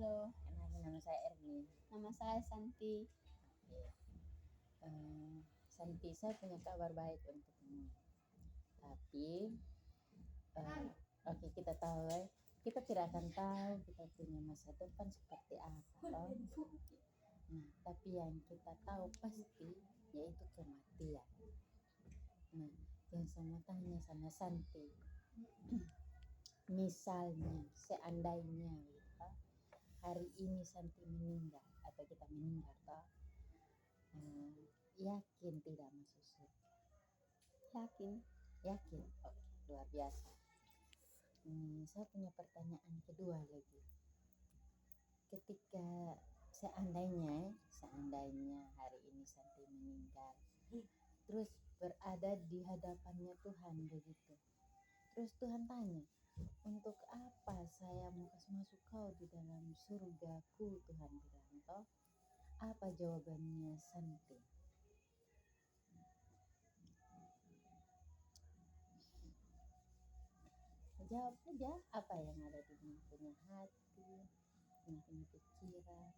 Halo, Kenalin, nama saya Erwin. nama saya Santi. Oke. Santi, saya punya kabar baik untukmu. Tapi, oke, kita tahu, kita tidak akan tahu kita punya masa depan seperti apa, toh. Nah, tapi yang kita tahu pasti yaitu kematian. Nah, yang saya mau tanya sama Santi, misalnya, seandainya, gitu, hari ini Santi meninggal atau kita meninggal, toh, yakin tidak masuk surga? Yakin? Yakin? Oke, luar biasa. Saya punya pertanyaan kedua lagi. Ketika seandainya hari ini Santi meninggal, terus berada di hadapannya Tuhan begitu. Terus Tuhan tanya, untuk apa saya mau kasih masuk kau di dalam surgaku, Tuhan bilang, toh. Apa jawabannya Santi? Jawab aja apa yang ada di punya hati, yang punya pikiran.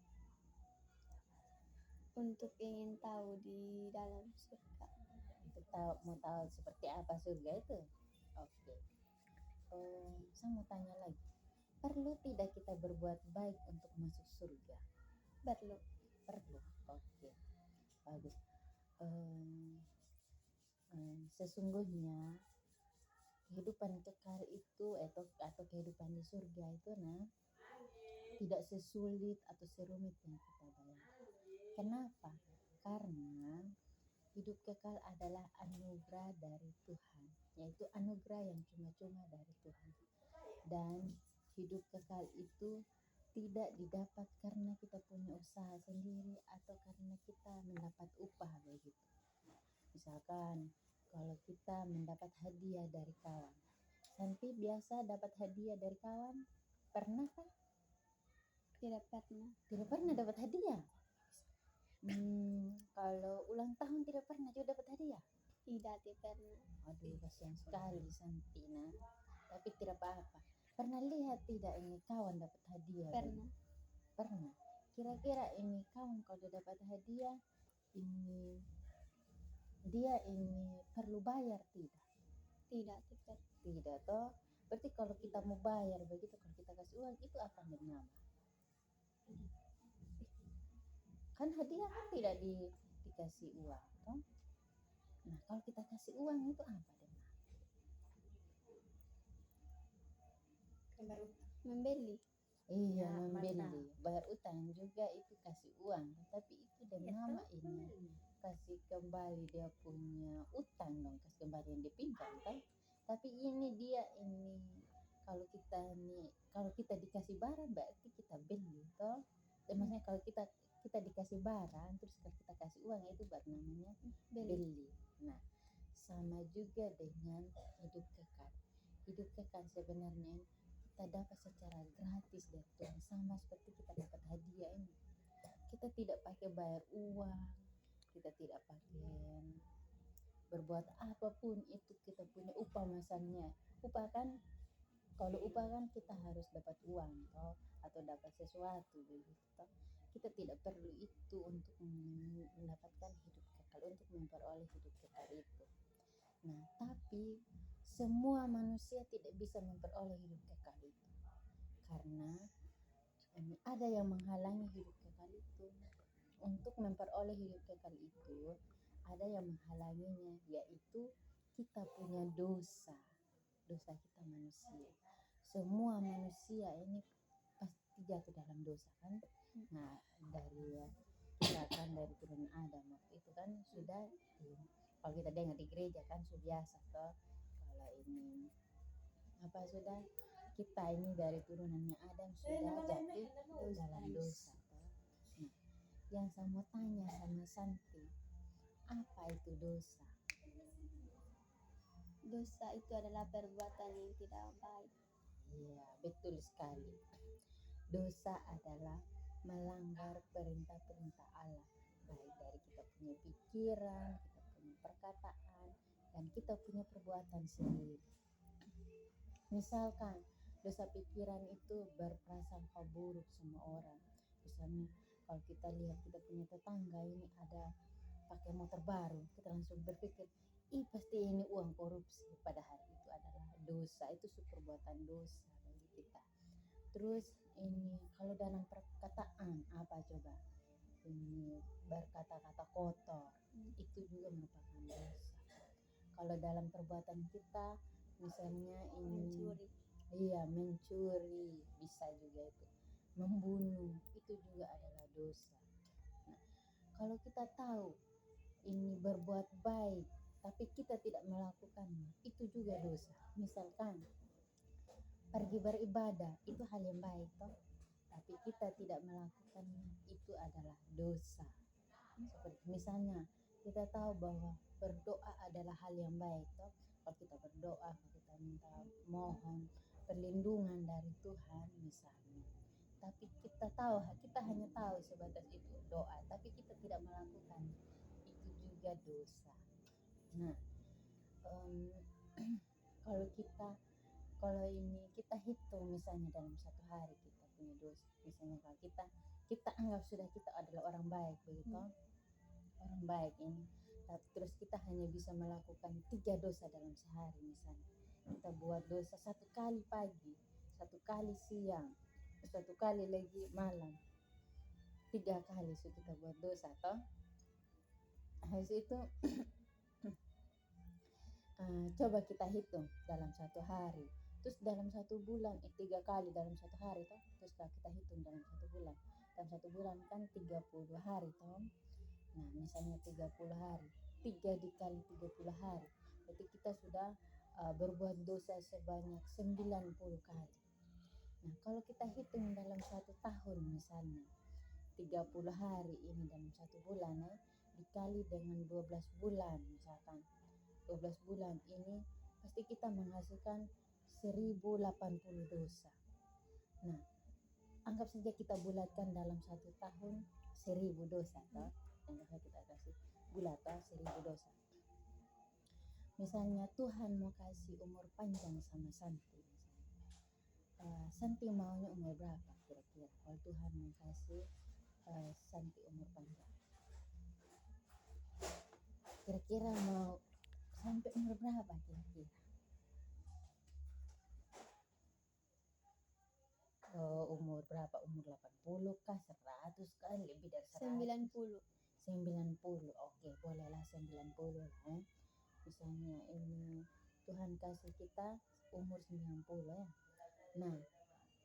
Untuk ingin tahu di dalam surga. Untuk mau tahu seperti apa surga itu. Oke. Saya mau tanya lagi, perlu tidak kita berbuat baik untuk masuk surga? Perlu. Oke, bagus. Sesungguhnya kehidupan kekal itu atau kehidupan di surga itu tidak sesulit atau serumit yang kita bayangkan. Kenapa? Karena hidup kekal adalah anugerah dari Tuhan, yaitu anugerah yang cuma-cuma dari Tuhan. Dan hidup kekal itu tidak didapat karena kita punya usaha sendiri atau karena kita mendapat upah begitu. Misalkan kalau kita mendapat hadiah dari kawan, Santi biasa dapat hadiah dari kawan, pernah kan? Tidak pernah. Tidak pernah dapat hadiah. Kalau ulang tahun tidak pernah juga dapat hadiah. Tidak pernah. Aduh, kasihan sekali Santina. Tapi tidak apa-apa. Pernah lihat tidak ini kawan dapat hadiah? Pernah. Kira-kira ini kawan kalau dapat hadiah ini dia ini perlu bayar tidak? Tidak toh. Berarti kalau kita mau bayar begitu, kalau kita kasih uang itu akan bernama. Kan hadiah kan tidak dikasih uang toh. Nah, kalau kita kasih uang itu apa dengar? Membeli. Iya, membeli. Bayar utang juga itu kasih uang, tapi itu dengan nama ini kasih kembali dia punya utang dong, kasih kembali yang dipinjam kan. Tapi ini dia ini kalau kita dikasih barang berarti kita beli toh. Maksudnya kalau kita dikasih barang terus kalau kita kasih uang itu baru namanya beli. Nah, sama juga dengan hidup kekal. Hidup kekal sebenarnya kita dapat secara gratis dari Tuhan, sama seperti kita dapat hadiah ini. Kita tidak pakai bayar uang, kita tidak pakai berbuat apapun, itu kita punya upah. Misalnya upah kan, kalau upah kan kita harus dapat uang toh, atau dapat sesuatu begitu. Kita tidak perlu itu untuk mendapatkan hidup kekal, untuk memperoleh hidup kekal itu. Nah, tapi semua manusia tidak bisa memperoleh hidup kekal itu, karena ada yang menghalangi hidup kekal itu. Untuk memperoleh hidup kekal itu ada yang menghalanginya, yaitu kita punya dosa kita manusia. Semua manusia ini pasti jatuh dalam dosa kan. Nah, kita kan dari turun Adam waktu itu kan sudah kalau kita dengar di gereja kan sudah biasa toh, kalau ini sudah kita ini dari turunannya Adam sudah jatuh dalam dosa toh. Nah, yang saya mau tanya sama Santi, apa itu dosa? Dosa itu adalah perbuatan yang tidak baik. Iya, betul sekali. Dosa adalah melanggar perintah-perintah Allah, baik dari kita punya pikiran, kita punya perkataan, dan kita punya perbuatan sendiri. Misalkan dosa pikiran itu berprasangka buruk sama orang. Misalnya kalau kita lihat kita punya tetangga ini ada pakai motor baru, kita langsung berpikir, ih pasti ini uang korupsi. Padahal itu adalah dosa, itu perbuatan dosa bagi kita. Terus ini kalau dalam perkataan apa coba? Ini berkata-kata kotor, itu juga merupakan dosa. Kalau dalam perbuatan kita, misalnya ini Mencuri. iya mencuri, bisa juga itu. Membunuh, itu juga adalah dosa. Nah, kalau kita tahu ini berbuat baik, tapi kita tidak melakukannya, itu juga dosa. Misalkan pergi beribadah, itu hal yang baik, toh. Tapi kita tidak melakukannya, itu adalah dosa. Seperti misalnya kita tahu bahwa berdoa adalah hal yang baik, toh. Kalau kita berdoa, kalau kita minta mohon perlindungan dari Tuhan misalnya. Tapi kita tahu, kita hanya tahu sebatas itu doa, tapi kita tidak melakukan, itu juga dosa. Nah, em, kalau ini kita hitung misalnya dalam satu hari kita punya dosa, misalnya kalau kita anggap sudah kita adalah orang baik begitu, orang baik ini, terus kita hanya bisa melakukan 3 dosa dalam sehari. Misalnya kita buat dosa 1 kali pagi, 1 kali siang, 1 kali lagi malam, 3 kali sudah kita buat dosa toh. Habis itu coba kita hitung dalam 1 hari, terus dalam 1 bulan 3 kali dalam 1 hari toh, terus kalau kita hitung dalam 1 bulan, dalam 1 bulan kan 30 hari toh. Nah misalnya 30 hari, 3 dikali 30 hari, berarti kita sudah berbuat dosa sebanyak 90 kali. Nah kalau kita hitung dalam 1 tahun misalnya 30 hari ini dalam 1 bulan dikali dengan 12 bulan misalkan, 12 bulan ini pasti kita menghasilkan 1080 dosa. Nah, anggap saja kita bulatkan dalam 1 tahun 1000 dosa toh. Anggap saja kita kasih bulat 1000 dosa. Misalnya Tuhan mau kasih umur panjang sama Santi. Santi maunya umur berapa kira-kira? Kalau Tuhan mau kasih Santi umur panjang, kira-kira mau sampai umur berapa kira-kira? Umur berapa? Umur 80 kah? 100 kah? Lebih dari 100? 90. Oke, bolehlah 90 ya. Misalnya ini Tuhan kasih kita umur 90 ya. Nah,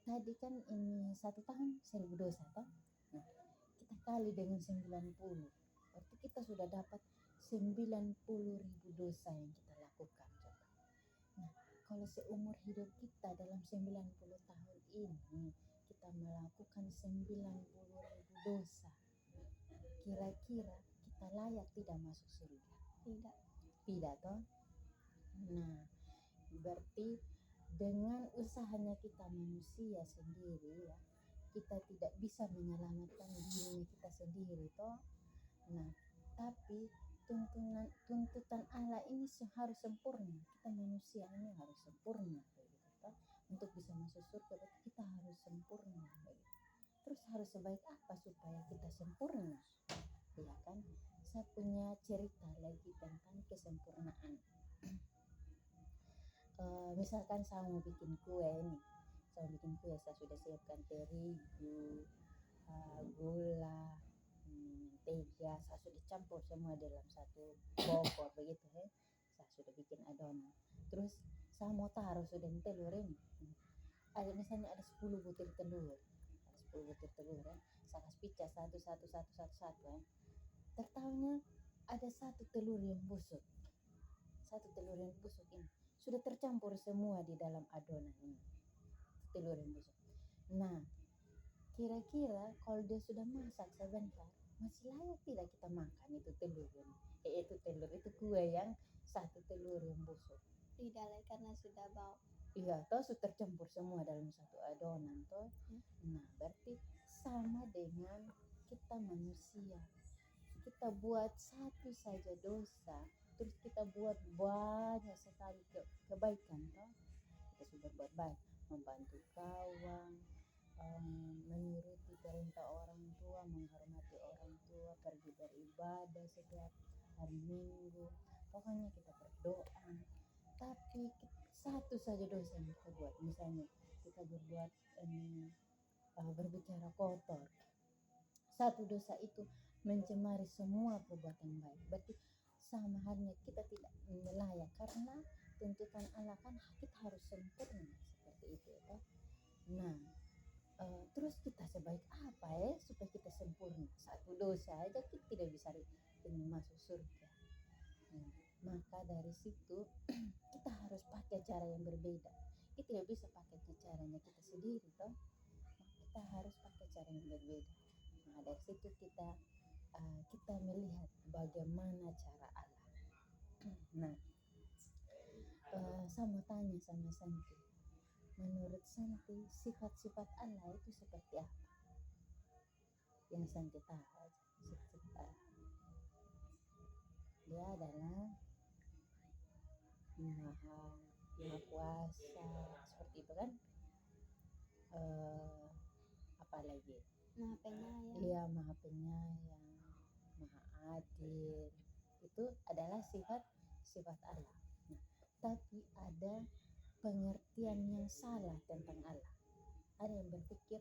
tadi kan ini 1 tahun 1000 dosa toh. Nah, kita kali dengan 90. Berarti kita sudah dapat 90.000 dosa yang kita lakukan coba. Nah, kalau seumur hidup kita dalam 90 tahun ini kita melakukan 90.000 dosa, kira-kira kita layak tidak masuk surga? Tidak toh. Nah, berarti dengan usahanya kita manusia sendiri ya, kita tidak bisa menyelamatkan diri kita sendiri toh. Nah, tapi tuntutan Allah ini harus sempurna. Kita manusia ini harus sempurna begitu toh. Untuk bisa masuk surga berarti kita harus sempurna begitu. Terus harus sebaik apa supaya kita sempurna? Ya kan? Saya punya cerita lagi tentang kesempurnaan. Misalkan saya mau bikin kue nih, saya sudah siapkan terigu, gula, mentega, saya sudah campur semua dalam satu bokor begitu ya. Saya sudah bikin adonan. Terus saya mau taruh sudah telur ini. Misalnya ada 10 butir telur. Ya. Saya kasih pecah satu ya. Tertahunya ada 1 telur yang busuk. 1 telur yang busuk ini sudah tercampur semua di dalam adonan ini. Telur yang busuk. Nah, kira-kira kalau dia sudah masak sebentar, masih layak tidak kita makan itu telur ini? Itu kue yang 1 telur yang busuk. Tidak lah, karena sudah bau. Iya, toh sudah tercampur semua dalam satu adonan toh. Nah, berarti sama dengan kita manusia. Kita buat satu saja dosa, terus kita buat banyak sekali kebaikan toh. Kita sudah buat baik. membantu kawan, menuruti perintah orang tua, menghormati orang tua, pergi beribadah setiap hari Minggu. Pokoknya kita berdoa. Tapi satu saja dosa yang kita buat, misalnya kita berbuat berbicara kotor. Satu dosa itu mencemari semua perbuatan baik. Berarti sama halnya kita tidak layak, karena tuntutan Allah kan kita harus sempurna seperti itu ya. Nah, terus kita sebaik apa ya supaya kita sempurna? Satu dosa aja kita tidak bisa masuk surga. Nah, maka dari situ kita harus pakai cara yang berbeda. Kita tidak bisa pakai caranya kita sendiri toh. Kita harus pakai cara yang berbeda. Nah, dari situ kita melihat bagaimana cara Allah. Nah, saya mau tanya sama Santi. Menurut Santi, sifat-sifat Allah itu seperti apa? Yang Santi tahu sifat Allah. Dia adalah maha kuasa, seperti itu kan? Apalagi? Maha penyayang. Iya, maha penyayang, maha adil. Itu adalah sifat Allah. Nah, tapi ada pengertian yang salah tentang Allah. Ada yang berpikir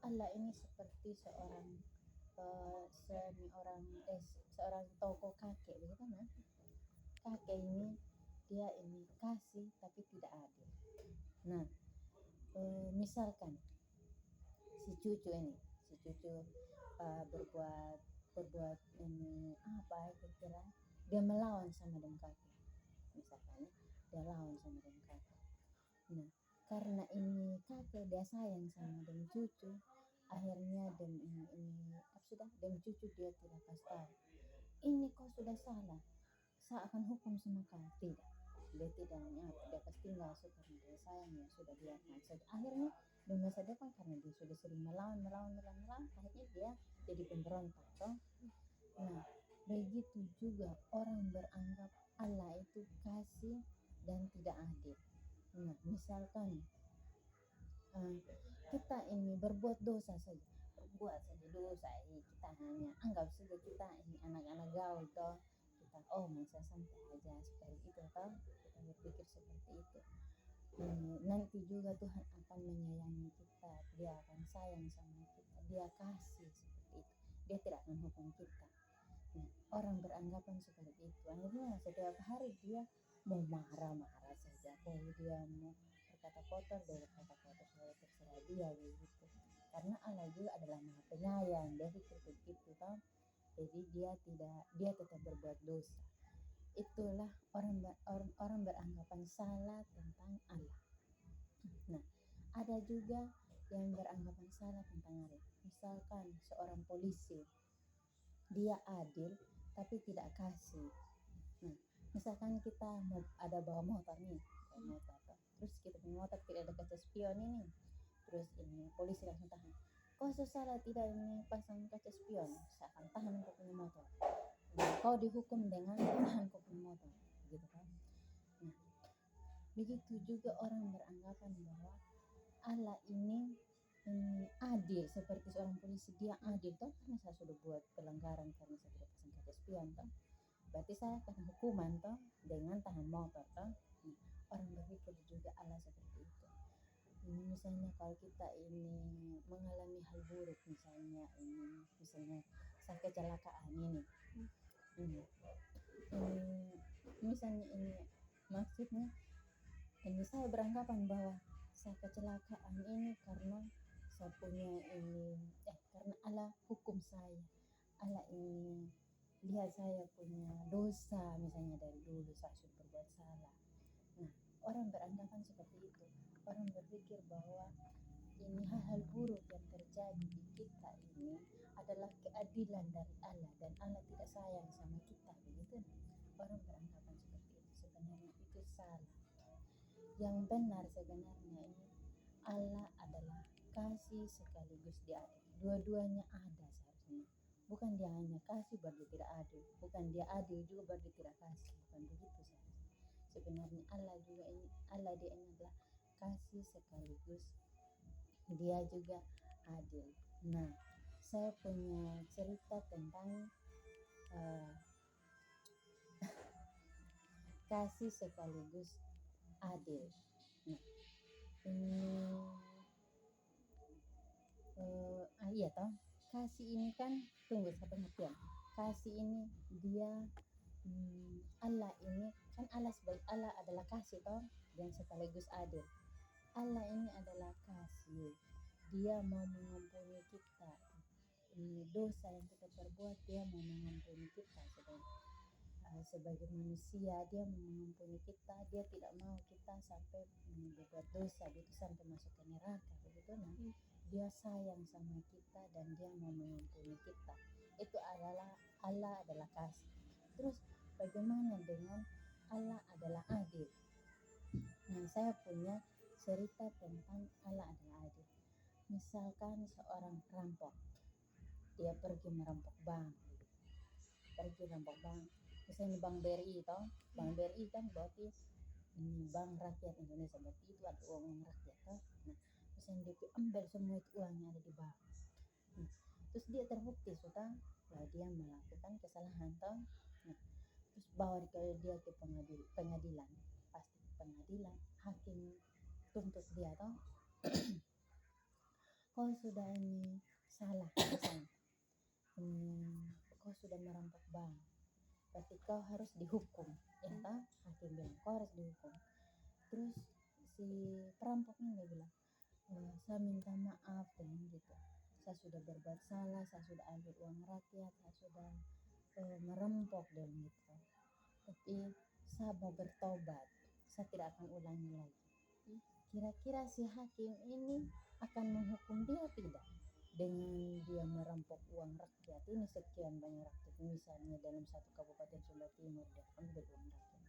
Allah ini seperti seorang tokoh kakek, begitu kan? Kakek ini dia ini kasih tapi tidak adil. Nah, misalkan si cucu berbuat ini apa kira dia melawan sama dengan kakek, misalkan dia lawan sama dengan kakek. Nah, karena ini kakek dia sayang sama dengan cucu, akhirnya dan cucu dia tidak kasih tahu ini kau sudah salah, saya akan hukum sama kau. Tidak, dia tidak dia pasti tinggal seperti dia sayang, ya sudah biarkan saja. Akhirnya di masa depan karena dia sudah sering melawan, akhirnya dia jadi pemberontak toh. Nah, begitu juga orang beranggap Allah itu kasih dan tidak adil. Nah, misalkan kita ini berbuat dosa saja, dosa ini kita hanya anggap saja kita ini anak-anak gaul toh, kita masa santai aja seperti itu toh, kita berpikir seperti itu. Nanti juga Tuhan akan menyayangi kita, dia akan sayang sama kita, dia kasih seperti itu, dia tidak akan hukum kita. Nah, orang beranggapan seperti itu, akhirnya setiap hari dia mau marah-marah saja, kalau dia mau berkata kotor, dia berkata kotor, saya terserah dia begitu. Karena Allah juga adalah maha penyayang, dia pikir begitu toh. Jadi dia tetap berbuat dosa. Itulah orang beranggapan salah tentang Allah. Nah, ada juga yang beranggapan salah tentang Allah. Misalkan seorang polisi, dia adil tapi tidak kasih. Nah, misalkan kita mau ada bawa motor nih, terus kita punya motor tidak ada kaca spion ini, terus ini polisi langsung tahan. Kau salah tidak ini pasang kaca spion, saya akan tahan kau punya motor. Nah, kau dihukum dengan tahan kau punya motor, gitu kan? Nah, begitu juga orang beranggapan bahwa Allah ini adil seperti seorang polisi, dia adil toh, karena saya sudah buat pelanggaran karena saya tidak pasang kaca spion toh, berarti saya akan hukuman toh dengan tahan motor toh. Orang berpikir juga Allah seperti itu. Misalnya kalau kita ini mengalami hal buruk, misalnya saya kecelakaan ini, misalnya ini maksudnya ini saya beranggapan bahwa saya kecelakaan ini karena saya punya ini karena Allah hukum saya, Allah ini lihat saya punya dosa, misalnya dari dulu saya sudah berbuat salah. Nah, orang beranggapan seperti itu. Orang berpikir bahwa ini hal-hal buruk yang terjadi di kita ini adalah keadilan dari Allah dan Allah tidak sayang sama kita, begitu. Orang beranggapan seperti itu, sebenarnya itu salah. Yang benar sebenarnya ini Allah adalah kasih sekaligus dia adil. Dua-duanya ada seharusnya. Bukan dia hanya kasih berarti tidak adil, bukan dia adil juga berarti tidak kasih, bukan begitu seharusnya. Sebenarnya Allah dia ini adalah kasih sekaligus dia juga adil. Nah, saya punya cerita tentang uh, kasih sekaligus adil. Nah, ini iya toh, kasih ini kan, tunggu saya pengertian. Kasih ini dia Allah ini kan, Allah adalah kasih toh, dan sekaligus adil. Allah ini adalah kasih. Dia mau mengampuni kita. Dosa yang kita perbuat, dia mau mengampuni kita sebagai manusia. Dia mau mengampuni kita. Dia tidak mau kita sampai berbuat dosa itu sampai masuk ke neraka, begitu. Nah, dia sayang sama kita dan dia mau mengampuni kita. Itu adalah Allah adalah kasih. Terus bagaimana dengan Allah adalah adil? Nah, saya punya cerita tentang Allah adalah adil. Misalkan seorang perampok, dia pergi merampok bank, misalnya Bank BRI toh, Bank BRI kan berarti Bank Rakyat Indonesia, berarti itu ada uang rakyat toh. Nah, misalnya dia ambil semua itu uangnya ada di bank. Terus dia terbukti sudah bahwa dia melakukan kesalahan toh. Nah, terus bawa dia ke pengadilan, pasti pengadilan, hakim tuntut dia toh. Kau sudah ini salah, misalnya kau sudah merampok bank, berarti kau harus dihukum, ya toh. Hakim bilang kau harus dihukum. Terus si perampoknya dia bilang, saya minta maaf dengan gitu, saya sudah berbuat salah, saya sudah ambil uang rakyat, saya sudah merampok dan gitu, tapi saya mau bertobat, saya tidak akan ulangi lagi. Kira-kira si hakim ini akan menghukum dia tidak dengan dia merampok uang rakyat ini sekian banyak rakyat, misalnya dalam satu kabupaten Sumba Timur dia ambil uang rakyat?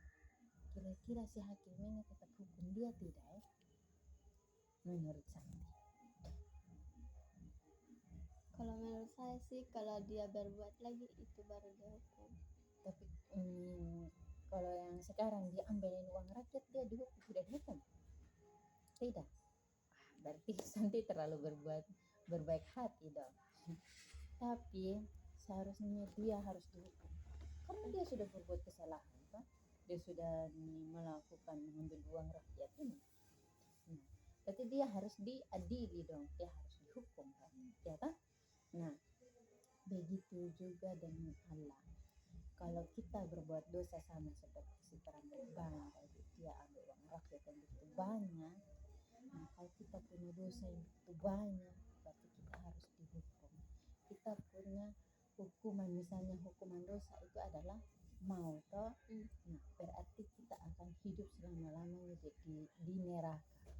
Kira-kira si hakim ini tetap hukum dia tidak ya? Menurut Santi. Kalau menurut saya sih, kalau dia berbuat lagi itu baru dihukum. Tapi kalau yang sekarang dia ambilin uang rakyat, dia dihukum, tidak dihukum? Tidak. Berarti Santi terlalu berbaik hati dong. Tapi seharusnya dia harus dihukum karena dia sudah berbuat kesalahan kan? Dia sudah melakukan mengambil uang rakyat ini. Nah, berarti dia harus diadili dong, dia harus dihukum kan? Ya kan? Nah, begitu juga dengan Allah. Kalau kita berbuat dosa sama seperti si perampok bank, dia ambil uang rakyat yang begitu banyak. Nah, kalau kita punya dosa yang begitu banyak, berarti kita harus dihukum. Kita punya hukuman, misalnya hukuman dosa itu adalah maut toh. Nah, berarti kita akan hidup selama-lamanya di neraka.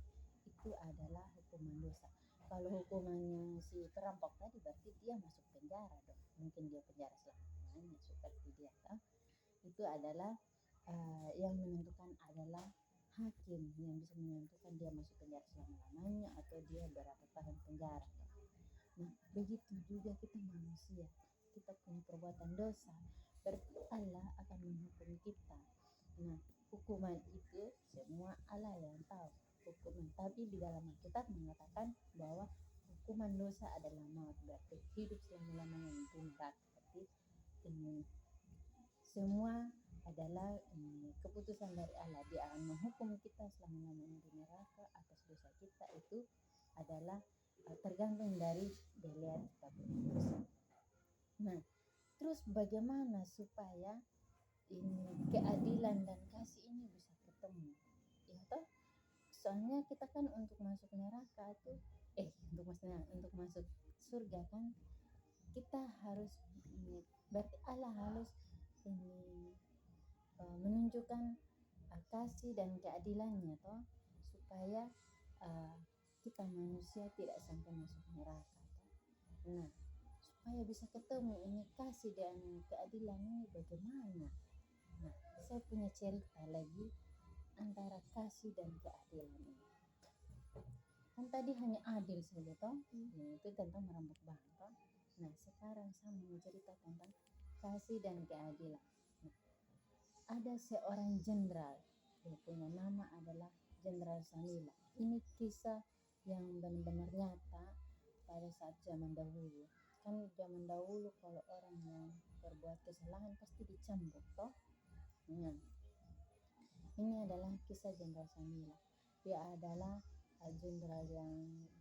Itu adalah hukuman dosa. Kalau hukumannya si perampok tadi, berarti dia masuk penjara dong. Mungkin dia penjara selama-lamanya seperti dia toh. Itu adalah yang menentukan adalah hakim, yang bisa menentukan dia masuk penjara selama-lamanya atau dia berapa tahun penjara. Nah, begitu juga kita manusia, kita punya perbuatan dosa, berarti Allah akan menghukum kita. Nah, hukuman itu semua Allah yang tahu hukuman, tapi di dalam Alkitab mengatakan bahwa hukuman dosa adalah maut, berarti hidup selama-lamanya di neraka. Berarti semua adalah keputusan dari Allah. Dia akan menghukum kita selama-lamanya di neraka atas dosa kita. Itu adalah tergantung dari dilihat kita punya dosa. Nah, terus bagaimana supaya ini keadilan dan kasih ini bisa ketemu? Ya toh? Soalnya kita kan untuk masuk neraka tuh untuk masuk surga kan kita harus berarti Allah harus menunjukkan kasih dan keadilannya toh, supaya kita manusia tidak sampai masuk neraka toh. Nah, supaya bisa ketemu ini kasih dan keadilan ini bagaimana? Nah, saya punya cerita lagi antara kasih dan keadilan ini. Kan tadi hanya adil saja toh, itu tentang merampok bank toh. Nah, sekarang saya mau cerita tentang kasih dan keadilan. Nah, ada seorang jenderal, dia punya nama adalah Jenderal Sanila. ini kisah yang benar-benar nyata pada saat zaman dahulu. Kan zaman dahulu kalau orang yang berbuat kesalahan pasti dicambuk toh. Nah, ini adalah kisah Jenderal Samila. Dia adalah jenderal yang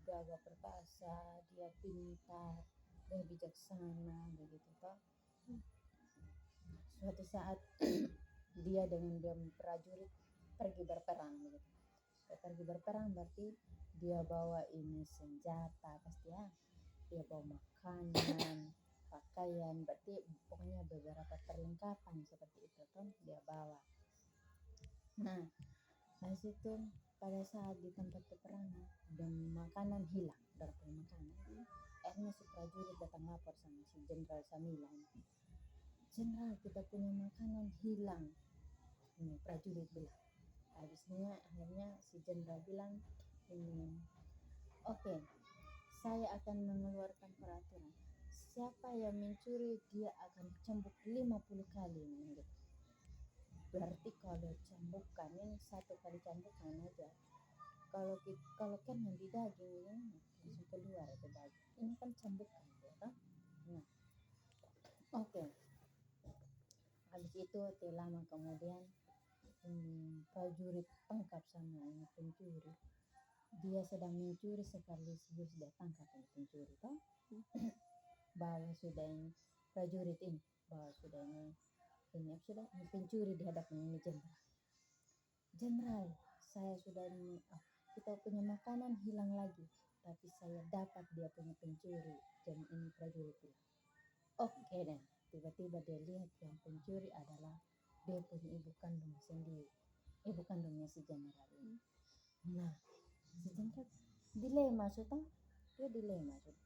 gagah perkasa, dia pintar, dia bijaksana begitu toh. Suatu saat dia dengan dia prajurit pergi berperang begitu. Pergi berperang berarti dia bawa ini senjata pasti ya. Dia bawa makanan, pakaian, berarti pokoknya beberapa perlengkapan seperti itu kan dia bawa. Nah, habis itu pada saat di tempat peperangan dan makanan hilang, berapa makanan. Akhirnya si prajurit datang lapor sama si Jenderal Samila. Jenderal, kita punya makanan hilang. Ini prajurit bilang. Habisnya akhirnya si jenderal bilang ini, oke, saya akan mengeluarkan peraturan. Siapa yang mencuri dia akan cambuk 50 kali gitu. Berarti kalau cambukan ini 1 kali cambukan aja. Kalau kan yang di daging ini langsung keluar itu daging. Ini kan cambukan ya kan? Nah, oke. Habis itu tidak lama kemudian prajurit tangkap sama ini pencuri. Dia sedang mencuri sekaligus dia tangkap ini pencuri toh. Bawa sudah ini prajurit ini, bawa sudah ini sudah ini pencuri di hadapan ini jenderal. Jenderal, saya sudah ini kita punya makanan hilang lagi, tapi saya dapat dia punya pencuri. Dan ini prajurit bilang, oke deh. Tiba-tiba dia lihat yang pencuri adalah dia punya ibu kandung sendiri, ibu kandungnya si jenderal ini. Nah, si jenderal dilema sudah, dia dilema sudah.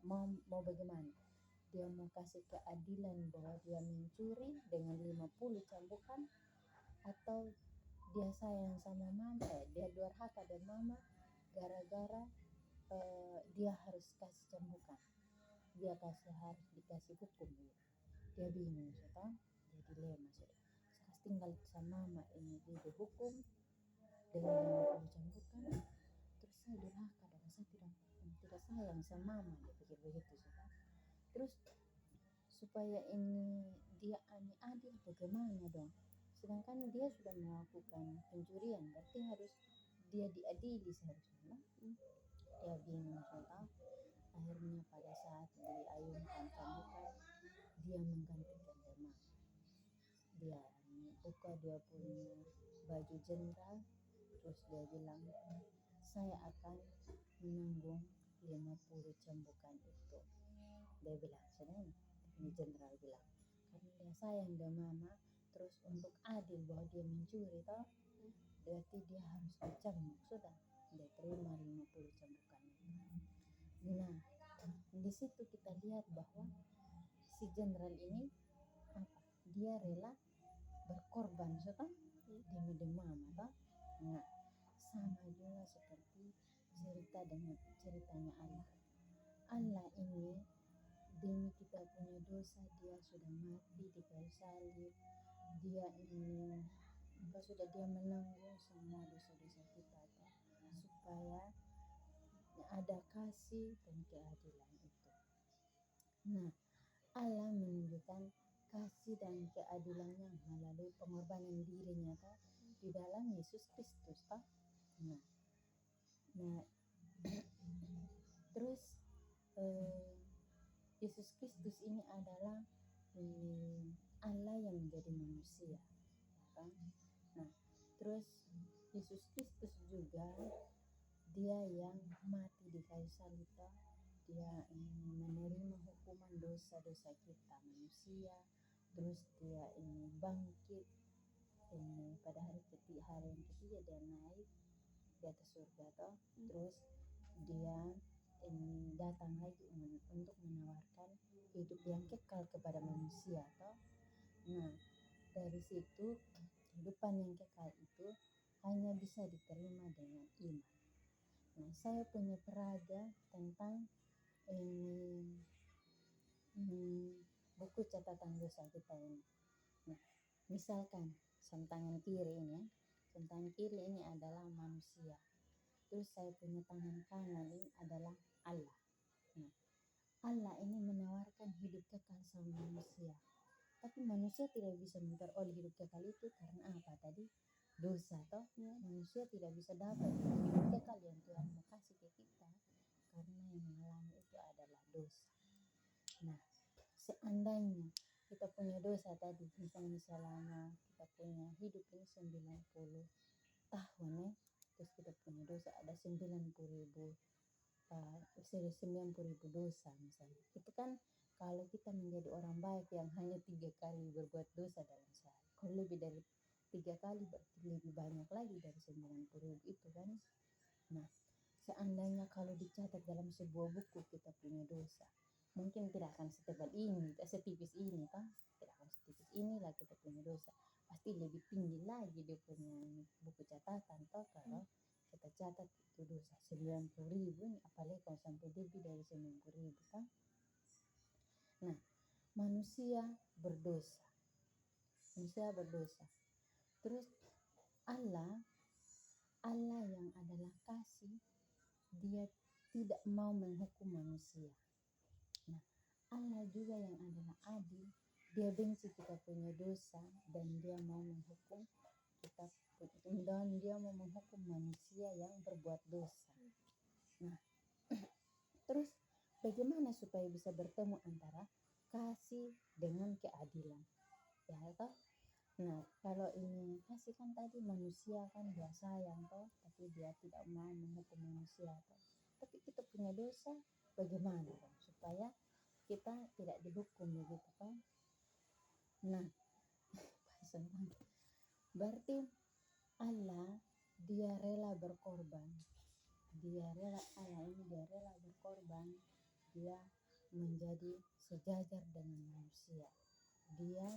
Mau bagaimana? Dia mau kasih keadilan bahwa dia mencuri dengan 50 cambukan, atau dia sayang sama mama, dia durhaka dan mama gara-gara dia harus kasih cambukan, dia harus dikasih hukum gitu. Dia bingung sudah, dia dilema sudah. Sekarang tinggal sama mama ini dia dihukum dengan 50 cambukan, terus saya durhaka dan saya tidak sayang sama mama, dia pikir begitu sudah. Terus supaya ini dia adil bagaimana dong? Sedangkan dia sudah melakukan pencurian, berarti harus dia diadili seharusnya. Dia bingung sudah. Akhirnya pada saat diayunkan cambukan, dia menggantikan mama. Dia buka dia punya baju jenderal, terus dia bilang, saya akan menanggung 50 cambukan itu. Dia bilang, sudah ini jenderal bilang, karena dia sayang dia mama, terus untuk adil bahwa dia mencuri toh, berarti dia harus dicambuk sudah. Dia terima 50 cambukan itu. Nah, di situ kita lihat bahwa si jenderal ini dia rela berkorban sudah demi mama toh. Nah, sama juga seperti ceritanya Allah. Allah ini demi kita punya dosa dia sudah mati di kayu salib. Dia ini sudah dia menanggung semua dosa-dosa kita toh, supaya ada kasih dan keadilan itu. Nah, Allah menunjukkan kasih dan keadilannya melalui pengorbanan dirinya toh, di dalam Yesus Kristus toh. Nah, terus Yesus Kristus ini adalah Allah yang menjadi manusia, kan? Nah, terus Yesus Kristus juga dia yang mati di kayu salib, dia menerima hukuman dosa-dosa kita manusia, terus dia ini bangkit ini pada hari yang ketiga dia naik di atas surga toh. Terus dia ini datang lagi untuk menawarkan hidup yang kekal kepada manusia toh. Nah, dari situ kehidupan yang kekal itu hanya bisa diterima dengan iman. Nah, saya punya peraga tentang buku catatan dosa kita ini. Nah, misalkan jam tangan kiri ini adalah manusia. Terus saya punya tangan kanan ini adalah Allah. Nah, Allah ini menawarkan hidup kekal sama manusia. Tapi manusia tidak bisa memperoleh hidup kekal itu karena apa tadi? Dosa toh. Manusia tidak bisa dapat hidup kekal yang Tuhan mau kasih ke kita karena yang mengalami itu adalah dosa. Nah, seandainya kita punya dosa tadi, misalnya selama kita punya hidup ini 90 tahun ya, terus kita punya dosa ada 90.000 90.000 dosa misalnya. Itu kan kalau kita menjadi orang baik yang hanya 3 kali berbuat dosa dalam sehari. Kalau lebih dari 3 kali berarti lebih banyak lagi dari 90.000 itu kan. Nah, seandainya kalau dicatat dalam sebuah buku kita punya dosa, mungkin tidak akan setebal ini, setipis ini kan, tidak akan setipis inilah kita punya dosa. Pasti lebih tinggi lagi dia punya buku catatan toh kalau kita catat itu dosa 90.000 nih, apalagi kalau sampai lebih dari 90.000 kan. Nah, manusia berdosa. Terus Allah yang adalah kasih, dia tidak mau menghukum manusia. Nah, Allah juga yang adalah adil, dia benci kita punya dosa dan dia mau menghukum kita, dan dia mau menghukum manusia yang berbuat dosa. Nah, terus bagaimana supaya bisa bertemu antara kasih dengan keadilan? Ya toh? Nah, kalau ini kasih kan tadi manusia kan dia sayang toh, tapi dia tidak mau menghukum manusia toh. Tapi kita punya dosa, bagaimana dong supaya kita tidak dihukum begitu kan? Nah, berarti Allah dia rela berkorban. Allah ini dia rela berkorban. Dia menjadi sejajar dengan manusia. Dia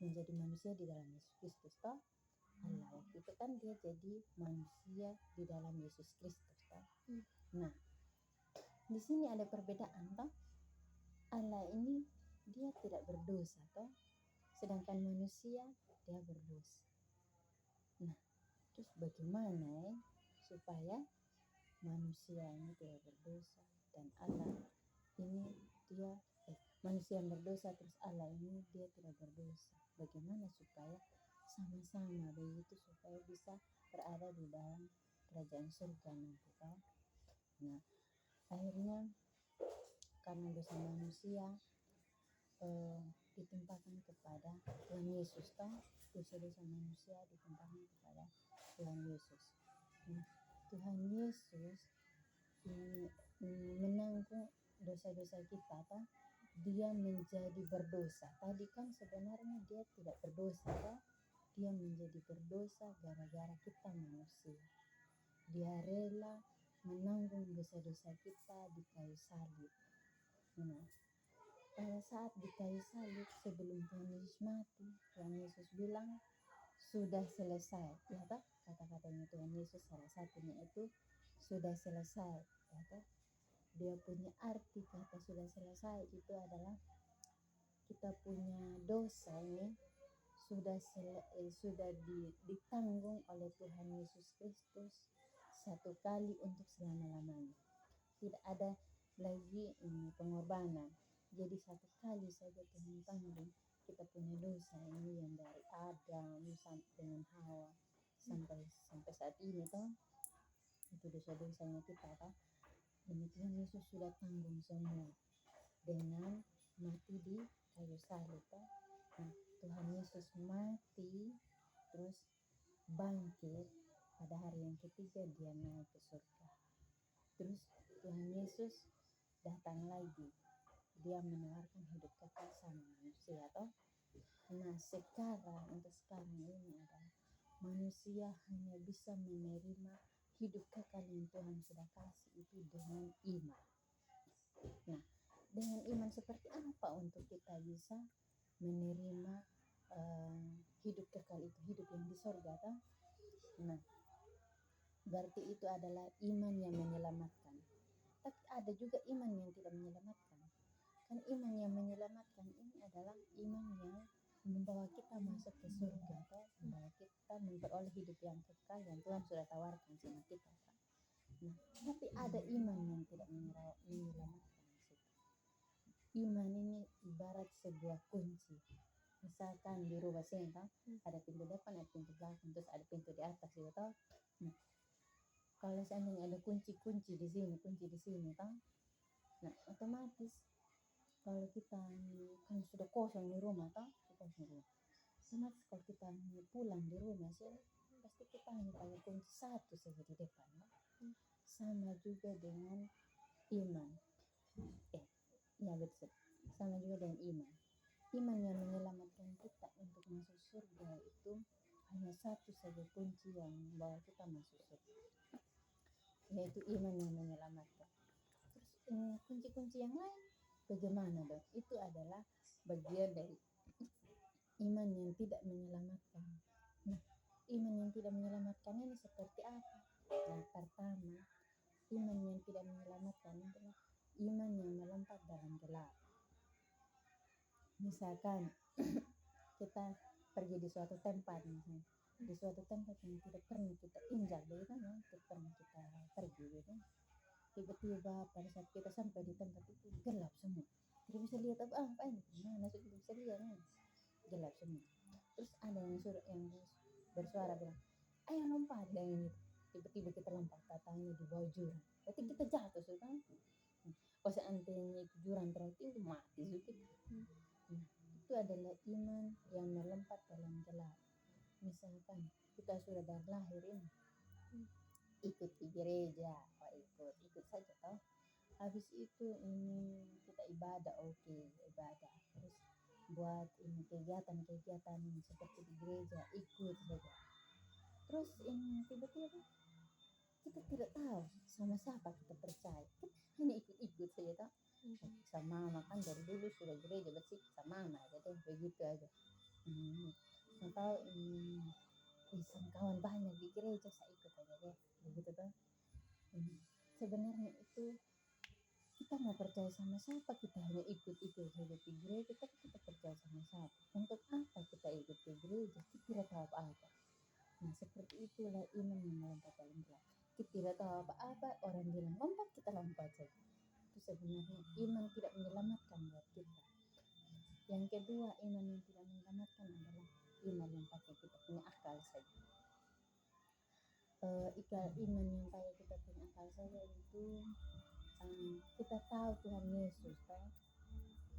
menjadi manusia di dalam Yesus Kristus toh. Allah waktu itu kan dia jadi manusia di dalam Yesus Kristus toh. Nah, di sini ada perbedaan toh. Allah ini dia tidak berdosa toh, sedangkan manusia dia berdosa. Nah, terus bagaimana supaya manusia ini tidak berdosa dan Allah ini dia manusia yang berdosa terus Allah ini dia tidak berdosa? Bagaimana supaya sama-sama begitu supaya bisa berada di dalam kerajaan surga nanti kan? Nah, akhirnya karena dosa manusia ditimpakan kepada Tuhan Yesus toh, dosa-dosa manusia ditimpakan kepada Tuhan Yesus. Nah, Tuhan Yesus menanggung dosa-dosa kita toh, dia menjadi berdosa. Tadi kan sebenarnya dia tidak berdosa toh, dia menjadi berdosa gara-gara kita manusia. Dia rela menanggung dosa-dosa kita di kayu salib. Nah, pada saat di kayu salib sebelum Tuhan Yesus mati, Tuhan Yesus bilang sudah selesai. Ya toh? Kata-katanya Tuhan Yesus salah satunya itu sudah selesai. Ya toh? Dia punya arti kata sudah selesai itu adalah kita punya dosa ini sudah ditanggung oleh Tuhan Yesus Kristus satu kali untuk selama-lamanya. Tidak ada lagi pengorbanan. Jadi satu kali saja Tuhan tanggung kita punya dosa ini yang dari Adam sampai dengan Hawa sampai saat ini toh, itu dosa-dosanya kita toh. Ini Tuhan Yesus sudah tanggung semua dengan mati di kayu salib toh. Nah, Tuhan Yesus mati terus bangkit, pada hari yang ketiga dia naik ke surga. Terus Tuhan Yesus datang lagi, dia menawarkan hidup kekal sama manusia toh. Nah, untuk sekarang ini adalah manusia hanya bisa menerima hidup kekal yang Tuhan sudah kasih itu dengan iman. Nah, dengan iman seperti apa untuk kita bisa menerima hidup kekal itu, hidup yang di surga toh? Nah, berarti itu adalah iman yang menyelamatkan. Tapi ada juga iman yang tidak menyelamatkan. Kan iman yang menyelamatkan ini adalah iman yang membawa kita masuk ke surga toh, membawa kita memperoleh hidup yang kekal yang Tuhan sudah tawarkan sama kita toh. Nah, tapi ada iman yang tidak menyelamatkan. Iman ini ibarat sebuah kunci. Misalkan di rumah sini toh, ada pintu depan, ada pintu belakang, terus ada pintu di atas gitu toh. Nah, kalau seandainya ada kunci di sini toh, nah otomatis kalau kita kan sudah kosong di rumah toh, otomatis kalau kita pulang di rumah sih pasti kita hanya pakai kunci satu saja di depan toh. Sama juga dengan iman. Ya betul. Sama juga dengan iman. Iman yang menyelamatkan kita untuk masuk surga itu hanya satu saja kunci yang membawa kita masuk surga, yaitu iman yang menyelamatkan. Terus kunci-kunci yang lain bagaimana dong? Itu adalah bagian dari iman yang tidak menyelamatkan. Nah, iman yang tidak menyelamatkan ini seperti apa? Nah, pertama, iman yang tidak menyelamatkan adalah iman yang melompat dalam gelap. Misalkan kita pergi di suatu tempat misalnya, di suatu tempat yang tidak pernah kita injak begitu ya, tidak pernah kita pergi gitu. Tiba-tiba pada saat kita sampai di tempat itu gelap semua, tidak bisa lihat apa ini, mana sudah bisa lihat ya, gelap semua. Terus ada yang bersuara bilang, ayo lompat, dan ini tiba-tiba kita lompat, katanya di bawah jurang, berarti kita jatuh sudah. Kalau seandainya itu jurang terlalu tinggi mati sudah. Itu adalah iman yang melompat dalam gelap. Misalkan kita sudah dari lahir ini ikut di gereja, ikut saja toh. Habis itu ini kita ibadah, ibadah. Terus buat ini kegiatan seperti di gereja, ikut saja. Terus ini tiba-tiba kita tidak tahu sama siapa kita percaya, kita hanya ikut-ikut saja toh. Sama mama kan dari dulu sudah gereja bersih sama mama aja deh, begitu aja. Atau kawan banyak di gereja, saya ikut aja deh, begitu kan. Sebenarnya itu kita mau percaya sama siapa, kita hanya ikut-ikut saja di gereja, tapi kita percaya sama siapa, untuk apa kita ikut ke gereja, kita tidak tahu apa-apa. Nah, seperti itulah iman yang melompat dalam gelap. Kita tidak tahu apa-apa, orang bilang lompat, kita lompat saja. Itu sebenarnya iman tidak menyelamatkan buat kita. Yang kedua, iman yang tidak menyelamatkan adalah iman yang pakai kita punya akal saja. Iman yang pakai kita punya akal saja itu kita tahu Tuhan Yesus toh.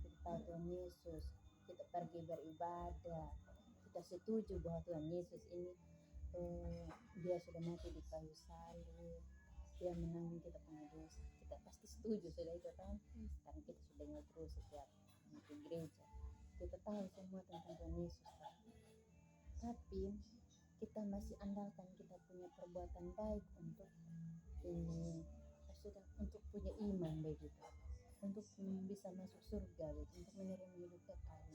Kita tahu Tuhan Yesus, kita pergi beribadah, kita setuju bahwa Tuhan Yesus ini dia sudah mati di kayu salib, dia menanggung kita punya dosa, kita pasti setuju sudah itu kan, karena kita sudah ingat terus setiap ke gereja, kita tahu semua tentang Tuhan Yesus kan? Tapi kita masih andalkan kita punya perbuatan baik untuk untuk punya iman begitu, untuk bisa masuk surga begitu, untuk menerima hidup kekal.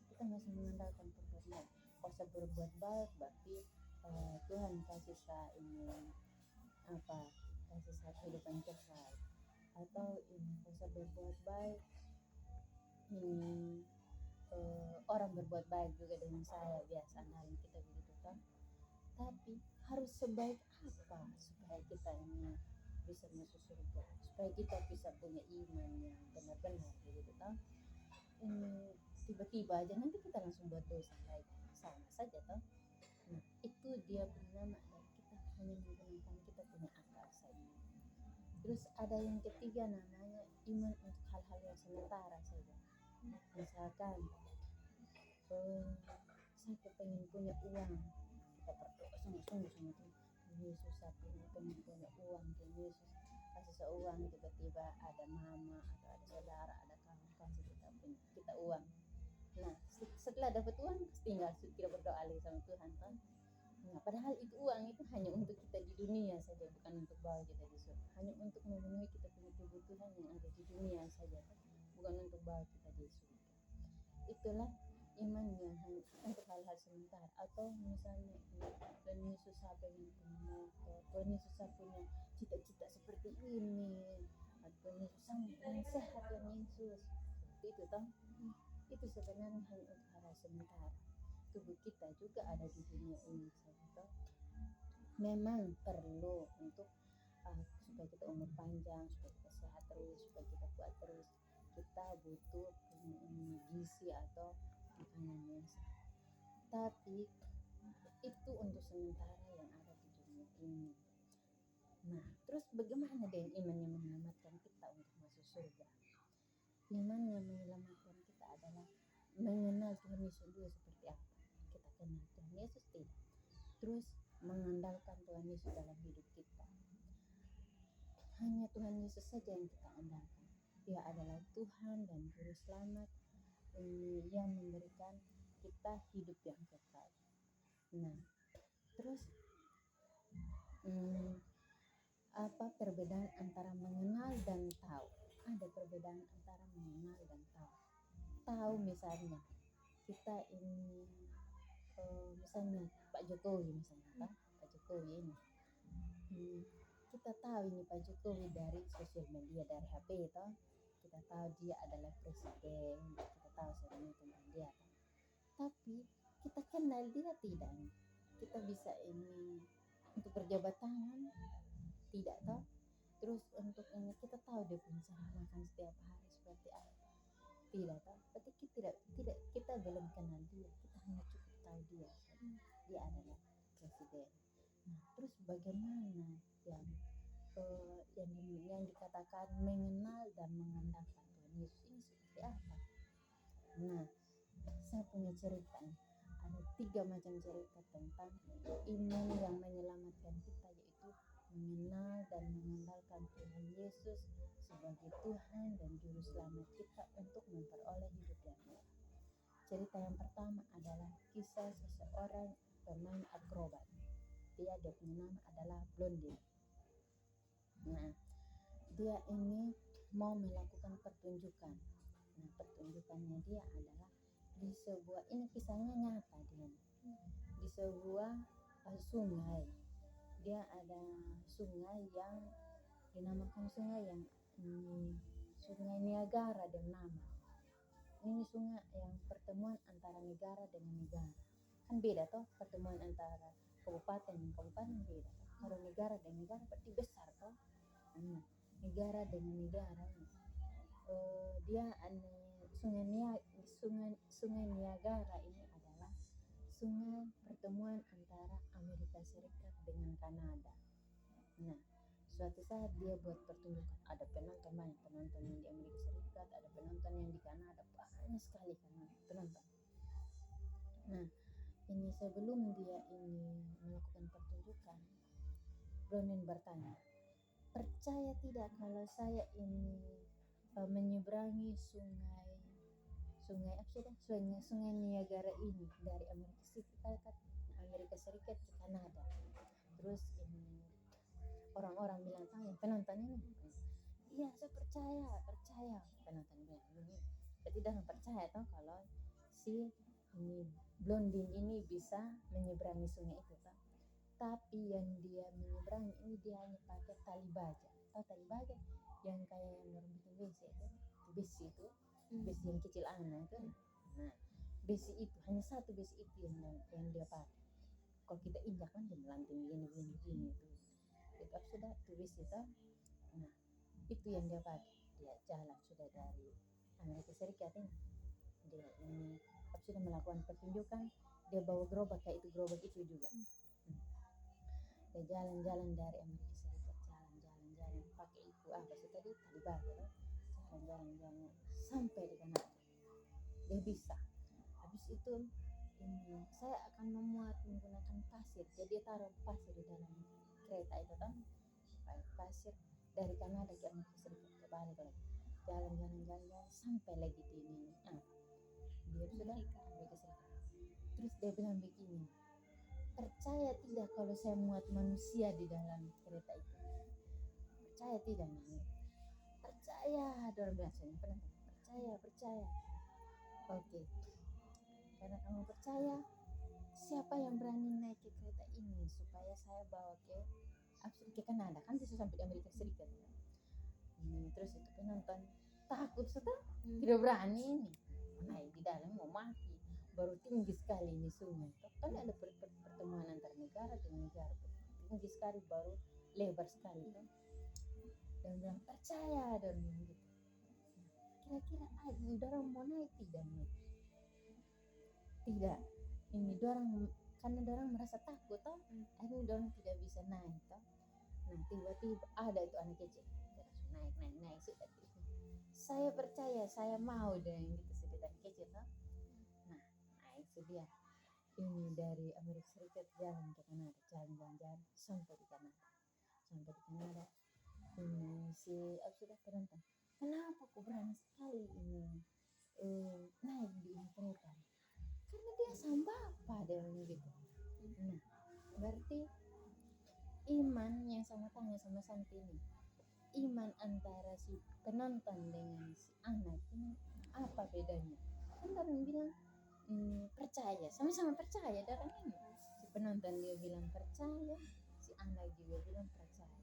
Kita masih mengandalkan perbuatan baik. Kalau saya berbuat baik berarti Tuhan kasih saya kasih saya kehidupan kekal. Atau kalau saya berbuat baik orang berbuat baik juga dengan saya, biasa andalin kita begitu kan. Tapi harus sebaik apa supaya kita ini bisa masuk surga, supaya kita bisa punya iman yang benar-benar begitu kan. Tiba-tiba aja nanti kita langsung buat dosa baik, sama saja toh. Nah, itu dia bernama kita hanya menggunakan kita punya akal saja. Terus ada yang ketiga namanya iman untuk hal-hal yang sementara saja. Misalkan saya pengen punya uang, kita berdoa sungguh-sungguh sama Tuhan Yesus, saya pengen punya uang, Tuhan Yesus kasih saya uang. Tiba-tiba ada mama atau ada saudara, ada kawan kasih kita uang. Nah, setelah dapat uang tinggal kita berdoa lagi sama Tuhan kan. Nah, padahal itu uang itu hanya untuk kita di dunia saja, bukan untuk bawa kita di surga, hanya untuk memenuhi kita punya kebutuhan yang ada di dunia saja kan, bukan untuk bawa kita di surga. Itulah iman yang hanya untuk hal-hal sementara. Atau misalnya Tuhan Yesus saya pengen punya motor, Tuhan Yesus saya punya cita-cita seperti ini, Tuhan Yesus saya pengen sehat, Tuhan Yesus, itu toh. Itu sebenarnya hanya untuk hal sementara. Tubuh kita juga ada di dunia ini saja toh. Memang perlu untuk supaya kita umur panjang, supaya kita sehat terus, supaya kita kuat terus, kita butuh gizi atau makanan yang sehat. Tapi itu untuk sementara yang ada di dunia ini. Nah, terus bagaimana dengan iman yang menyelamatkan kita untuk masuk surga? Iman yang menyelamatkan kita adalah mengenal Tuhan Yesus dulu seperti apa. Kita kenal Tuhan Yesus tidak. Terus mengandalkan Tuhan Yesus dalam hidup kita. Hanya Tuhan Yesus saja yang kita andalkan. Dia adalah Tuhan dan Juru Selamat yang memberikan kita hidup yang kekal. Nah, terus apa perbedaan antara mengenal dan tahu? Ada perbedaan antara mengenal dan tahu. Tahu misalnya kita ini misalnya Pak Jokowi misalnya Pak Jokowi ini kita tahu ini Pak Jokowi dari sosial media, dari HP itu kita tahu dia adalah presiden, kita tahu sering tentang dia tapi kita kenal dia tidak, kita bisa ini untuk berjabat tangan tidak toh. Terus untuk ini kita tahu dia punya cara makan setiap hari seperti apa tidak toh. Berarti kita belum kenal dia, kita hanya cukup tahu dia adalah presiden. Nah, terus bagaimana yang dikatakan mengenal dan mengandalkan Tuhan Yesus ini seperti apa? Nah, saya punya cerita nih. Ada 3 macam cerita tentang iman yang menyelamatkan kita, yaitu mengenal dan mengandalkan Tuhan Yesus sebagai Tuhan dan Juru Selamat kita untuk memperoleh hidup yang kekal. Cerita yang pertama adalah kisah seseorang pemain akrobat. Dia punya nama adalah Blondin. Nah, dia ini mau melakukan pertunjukan. Nah, pertunjukannya dia adalah di sebuah, ini kisahnya nyata dia, di sebuah sungai. Dia ada sungai yang dinamakan sungai yang Sungai Niagara dengan nama. Ini sungai yang pertemuan antara negara dengan negara. Kan beda toh, pertemuan antara kabupaten dengan kabupaten beda toh. Kalau negara dengan negara berarti besar toh. Negara dengan negara dia sungai Niagara ini adalah sungai pertemuan antara Amerika Serikat dengan Kanada. Nah, suatu saat dia buat pertunjukan, ada penonton banyak, penonton yang di Amerika Serikat, ada penonton yang di Kanada, banyak sekali penonton. Nah, ini sebelum dia ini melakukan pertunjukan, Blondin bertanya, percaya tidak kalau saya ini menyeberangi sungai Niagara ini dari Amerika Serikat ke Kanada. Terus ini orang-orang bilang tanya penonton ini, iya saya percaya. Penonton bilang berarti dah percaya toh kalau si ini Blondin ini bisa menyeberangi sungai itu toh. Tapi yang dia menyeberangi ini dia hanya pakai tali baja. Tahu tali baja yang kayak yang orang bikin besi itu besi yang kecil anak itu. Nah, besi itu hanya satu besi itu yang dia pakai. Kalau kita injak kan dia melanting gini itu. Itu sudah tuh besi itu. Nah, itu yang dia pakai. Dia jalan sudah dari Amerika Serikat ini. Dia ini sudah melakukan pertunjukan. Dia bawa gerobak kayak itu gerobak itu juga. Dia jalan-jalan dari Amerika Serikat, jalan pakai itu apa sih tadi baja, jalan sampai di Kanada. Dia bisa. Habis itu saya akan memuat menggunakan pasir. Jadi dia taruh pasir di dalam kereta itu kan, pasir dari Kanada ke Amerika Serikat, kebalik lagi. Jalan sampai lagi di ini. Dia sudah Amerika Serikat. Terus dia bilang begini, percaya tidak kalau saya muat manusia di dalam kereta itu? Percaya tidak? Percaya, dorong biasanya percaya. Oke. Karena kamu percaya, siapa yang berani naik ke kereta ini supaya saya bawa ke Kanada? Kan bisa sampai di Amerika Serikat. Terus itu penonton takut tidak berani ini. Naik di dalam mau mati. Baru tinggi sekali ini sungai. Kan ada pertemuan antar negara dengan negara. Tinggi sekali baru lebar sekali tuh. Dan bilang percaya dan gitu. Kira-kira dorang mau naik tidak nih? Tidak. Ini dorang karena dorang merasa takut toh. Akhirnya dorang tidak bisa naik toh. Nah tiba-tiba ada itu anak kecil. Dia langsung naik sudah. Saya percaya, saya mau dengan gitu sudah dari kecil toh. Nah naik sudah. Ini dari Amerika Serikat jalan ke Kanada, jalan sampai di Kanada. Ini si sudah penonton. Kenapa kok berani sekali ini naik di ini kereta? Karena dia sama bapak dia gitu. Nah, berarti iman yang sama tanya sama Santi ini. Iman antara si penonton dengan si anak ini apa bedanya? Kan orang bilang percaya, sama-sama percaya darah ini. Si penonton dia bilang percaya, si anak juga bilang percaya.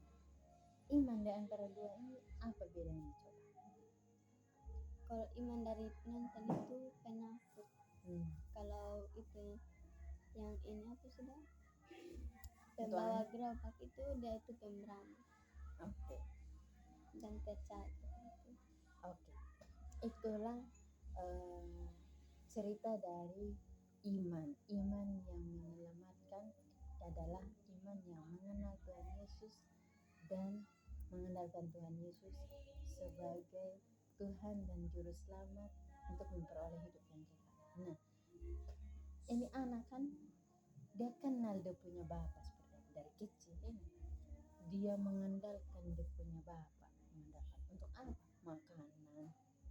Iman di antara dua ini apa bedanya coba? Kalau iman dari penonton itu penakut. Kalau itu yang ini apa sudah pembawa gerobak itu dia itu pemberani. Oke. Dan percaya itu. Oke. Itulah cerita dari iman yang menyelamatkan adalah iman yang mengenal Tuhan Yesus dan mengenalkan Tuhan Yesus sebagai Tuhan dan Juru Selamat untuk memperoleh hidup yang kekal. Nah, ini anak kan dia kenal dia punya bapak seperti dari kecil ini. Dia mengandalkan dia punya bapak, mengandalkan untuk apa? Makanan,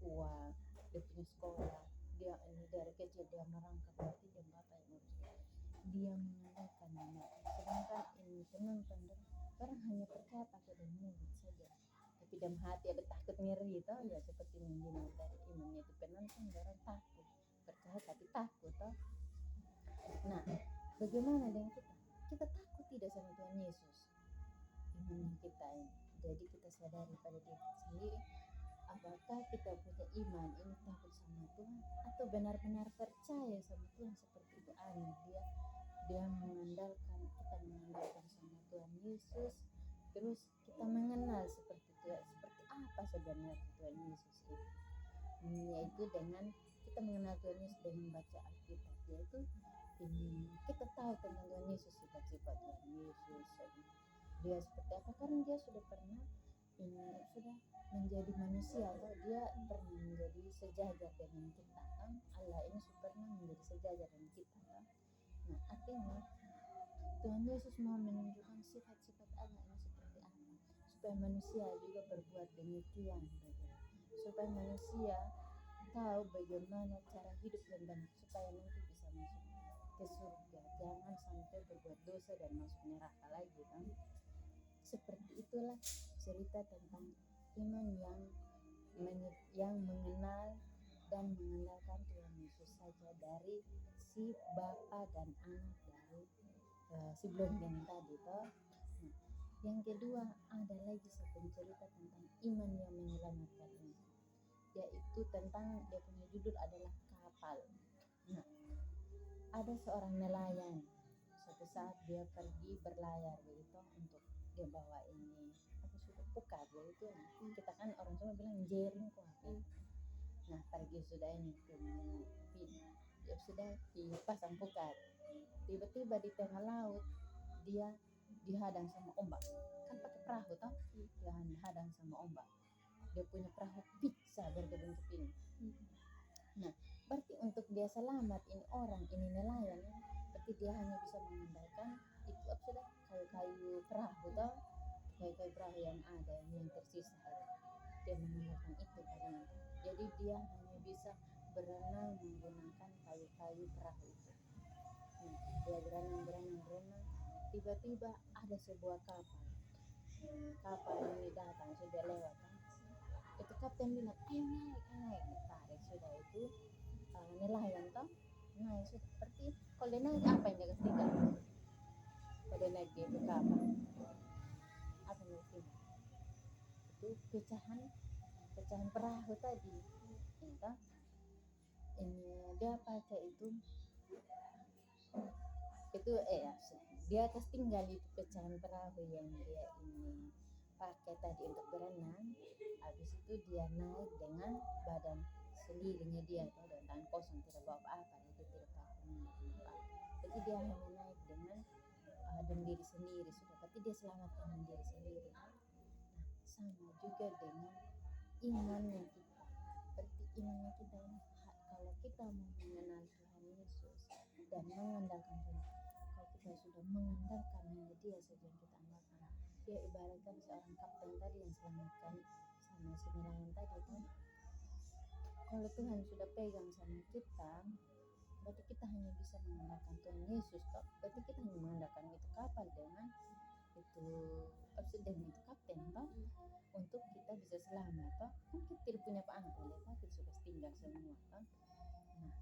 uang, dia punya sekolah. Dia ini dari kecil dia merangkap berarti dia bapak yang urus. Dia mengandalkan anak. Sedangkan ini penonton orang hanya percaya pakai dan mulut saja. Tapi dalam hati ada takut ngeri toh ya seperti mengenal dari imannya itu penonton orang takut. Percaya tapi takut toh. Nah, bagaimana dengan kita? Kita takut tidak sama Tuhan Yesus? Iman kita ini. Jadi kita sadari pada diri sendiri, apakah kita punya iman ini takut sama Tuhan atau benar-benar percaya sama Tuhan seperti itu anak dia mengandalkan kita mengandalkan sama Tuhan Yesus, terus kita mengenal seperti Tuhan, seperti apa sebenarnya Tuhan Yesus itu, yaitu dengan kita mengenal Tuhan Yesus dengan baca Alkitab, yaitu ini kita tahu tentang Tuhan Yesus, sifat-sifat Tuhan Yesus, dia seperti apa karena dia sudah pernah sudah menjadi manusia atau dia pernah menjadi sejajar dengan kita kan, Allah ini sudah pernah menjadi sejajar dengan kita kan. Nah artinya Tuhan Yesus mau menunjukkan sifat-sifat Allah ini seperti apa supaya manusia juga berbuat demikian, supaya manusia tahu bagaimana cara hidup yang benar supaya nanti bisa masuk ke surga, jangan sampai berbuat dosa dan masuk neraka lagi kan. Seperti itulah cerita tentang iman yang mengenal dan mengandalkan Tuhan Yesus saja dari si bapa dan anak dari si blondin tadi toh. Nah, yang kedua ada lagi satu cerita tentang iman yang menyelamatkan ini, yaitu tentang dia punya judul adalah kapal. Nah, ada seorang nelayan suatu saat dia pergi berlayar begitu untuk dia bawa ini apa sudah pukat begitu. Kita kan orang semua bilang jering kok apa. Nah pergi sudah ini dia sudah dipasang pukat, tiba-tiba di tengah laut dia dihadang sama ombak, kan pakai perahu toh, dia dihadang sama ombak, dia punya perahu pizza berbentuk ini. Nah berarti untuk dia selamat ini orang ini nelayan, berarti dia hanya bisa mengandalkan itu sudah kayu-kayu perahu toh, kayu-kayu perahu yang ada yang tersisa itu. Dia menggunakan itu karena jadi dia hanya bisa berenang menggunakan kayu-kayu perahu itu. Dia berenang, tiba-tiba ada sebuah kapal ini datang sudah lewat kan. Itu kapten bilang ayo naik, tarik sudah itu nelayan toh naik sudah, seperti kalau dia naik apa yang dia ketiga kalau dia naik di itu kapal apa yang dia ketiga itu pecahan perahu tadi ya, ini dia pakai itu Di atas tinggal itu pecahan perahu yang dia ini pakai tadi untuk berenang. Habis itu dia naik dengan badan sendirinya dia tuh, dan tangan kosong, tidak bawa apa-apa, dia tidak pakai minyak apa. Jadi dia hanya naik dengan diri sendiri sudah, berarti dia selamatkan diri sendiri. Nah, sama juga dengan imannya kita. Berarti imannya kita ini, kalau kita mau mengenal Tuhan Yesus dan mengandalkan Tuhan, kalau kita sudah mengandalkan hanya Dia saja yang kita andalkan. Dia ibaratkan seorang kapten tadi yang selamatkan sama si nelayan tadi kan. Kalau Tuhan sudah pegang sama kita, berarti kita hanya bisa mengandalkan Tuhan Yesus toh. Berarti kita hanya mengandalkan itu kapal dengan itu dengan itu kapten toh, untuk kita bisa selamat toh. Kan kita tidak punya apa-apa ya, kita sudah tinggal semua toh. Nah,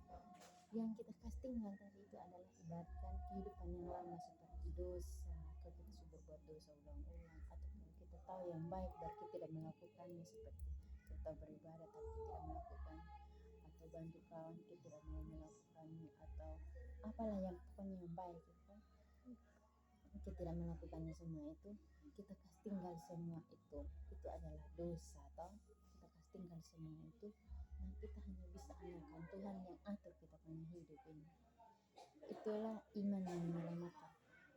yang kita kasih tinggal tadi itu adalah ibaratkan kehidupan yang lama seperti dosa. Kalau kita sudah berbuat dosa ulang-ulang, atau kalau kita tahu yang baik dan kita tidak melakukannya, seperti kita beribadah tapi tidak melakukan, atau bantu kawan kita tidak mau melakukannya, atau apalah yang pokoknya yang baik itu, kita tidak melakukannya semua itu, kita kasih tinggal semua itu adalah dosa toh. Kita kasih tinggal semua itu, nah kita hanya bisa andalkan Tuhan yang atur kita punya hidup ini. Itulah iman yang menyelamatkan.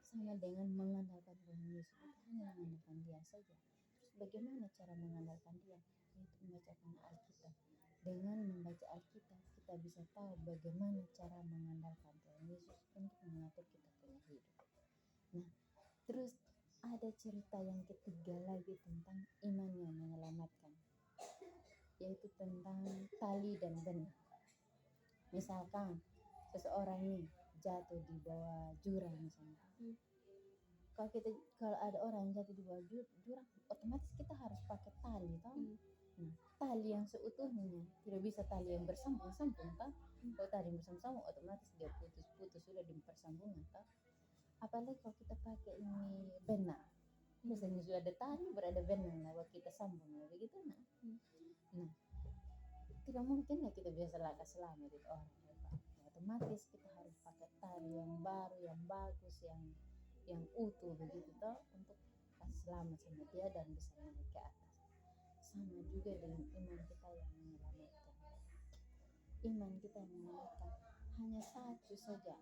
Sama dengan mengandalkan Tuhan Yesus, kita hanya mengandalkan Dia saja. Terus bagaimana cara mengandalkan Dia? Yaitu membacakan Alkitab. Dengan membaca Alkitab, kita bisa tahu bagaimana cara mengandalkan Tuhan Yesus untuk mengatur kita punya hidup. Nah, terus ada cerita yang ketiga lagi tentang iman yang menyelamatkan, yaitu tentang tali dan benang. Misalkan seseorang nih jatuh di bawah jurang misalnya. Kalau ada orang jatuh di bawah jurang, otomatis kita harus pakai tali toh. Nah, tali yang seutuhnya, tidak bisa tali yang bersambung-sambung toh. Kalau tali bersambung, otomatis dia putus-putus sudah di persambungan toh. Apalagi kalau kita pakai ini benang, misalnya sudah ada tali berada benang, nah kita sambung begitu nah. Nah, tidak mungkin lah kita bisa selamat itu orang. Otomatis kita harus pakai tali yang baru, yang bagus, yang utuh begitu toh, untuk selamat sama dia dan bisa naik ke atas. Sama juga dengan iman kita yang menyelamatkan. Iman kita yang menyelamatkan hanya satu saja,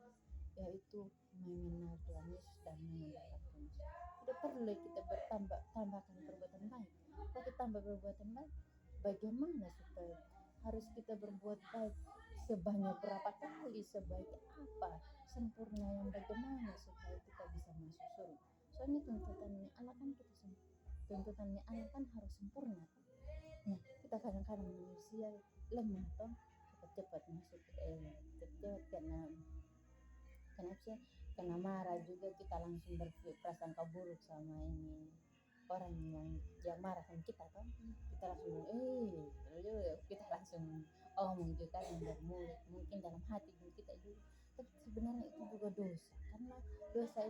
yaitu mengenal Tuhan Yesus dan mengandalkan Tuhan Yesus. Tidak perlu kita tambahkan perbuatan baik. Kalau kita tambah perbuatan baik, bagaimana supaya harus kita berbuat baik sebanyak berapa kali, sebaik apa, sempurna yang bagaimana supaya kita bisa masuk surga? Soalnya tuntutannya Allah kan tuntutannya Allah kan harus sempurna. Nah, kita kadang-kadang manusia lemah toh, cepat-cepat masuk cepat karena marah juga kita langsung berprasangka buruk sama ini orang yang marah sama kita toh. Kita langsung kita langsung omong juga yang dari mulut, mungkin dalam hati kita juga, tapi sebenarnya itu juga dosa, karena dosa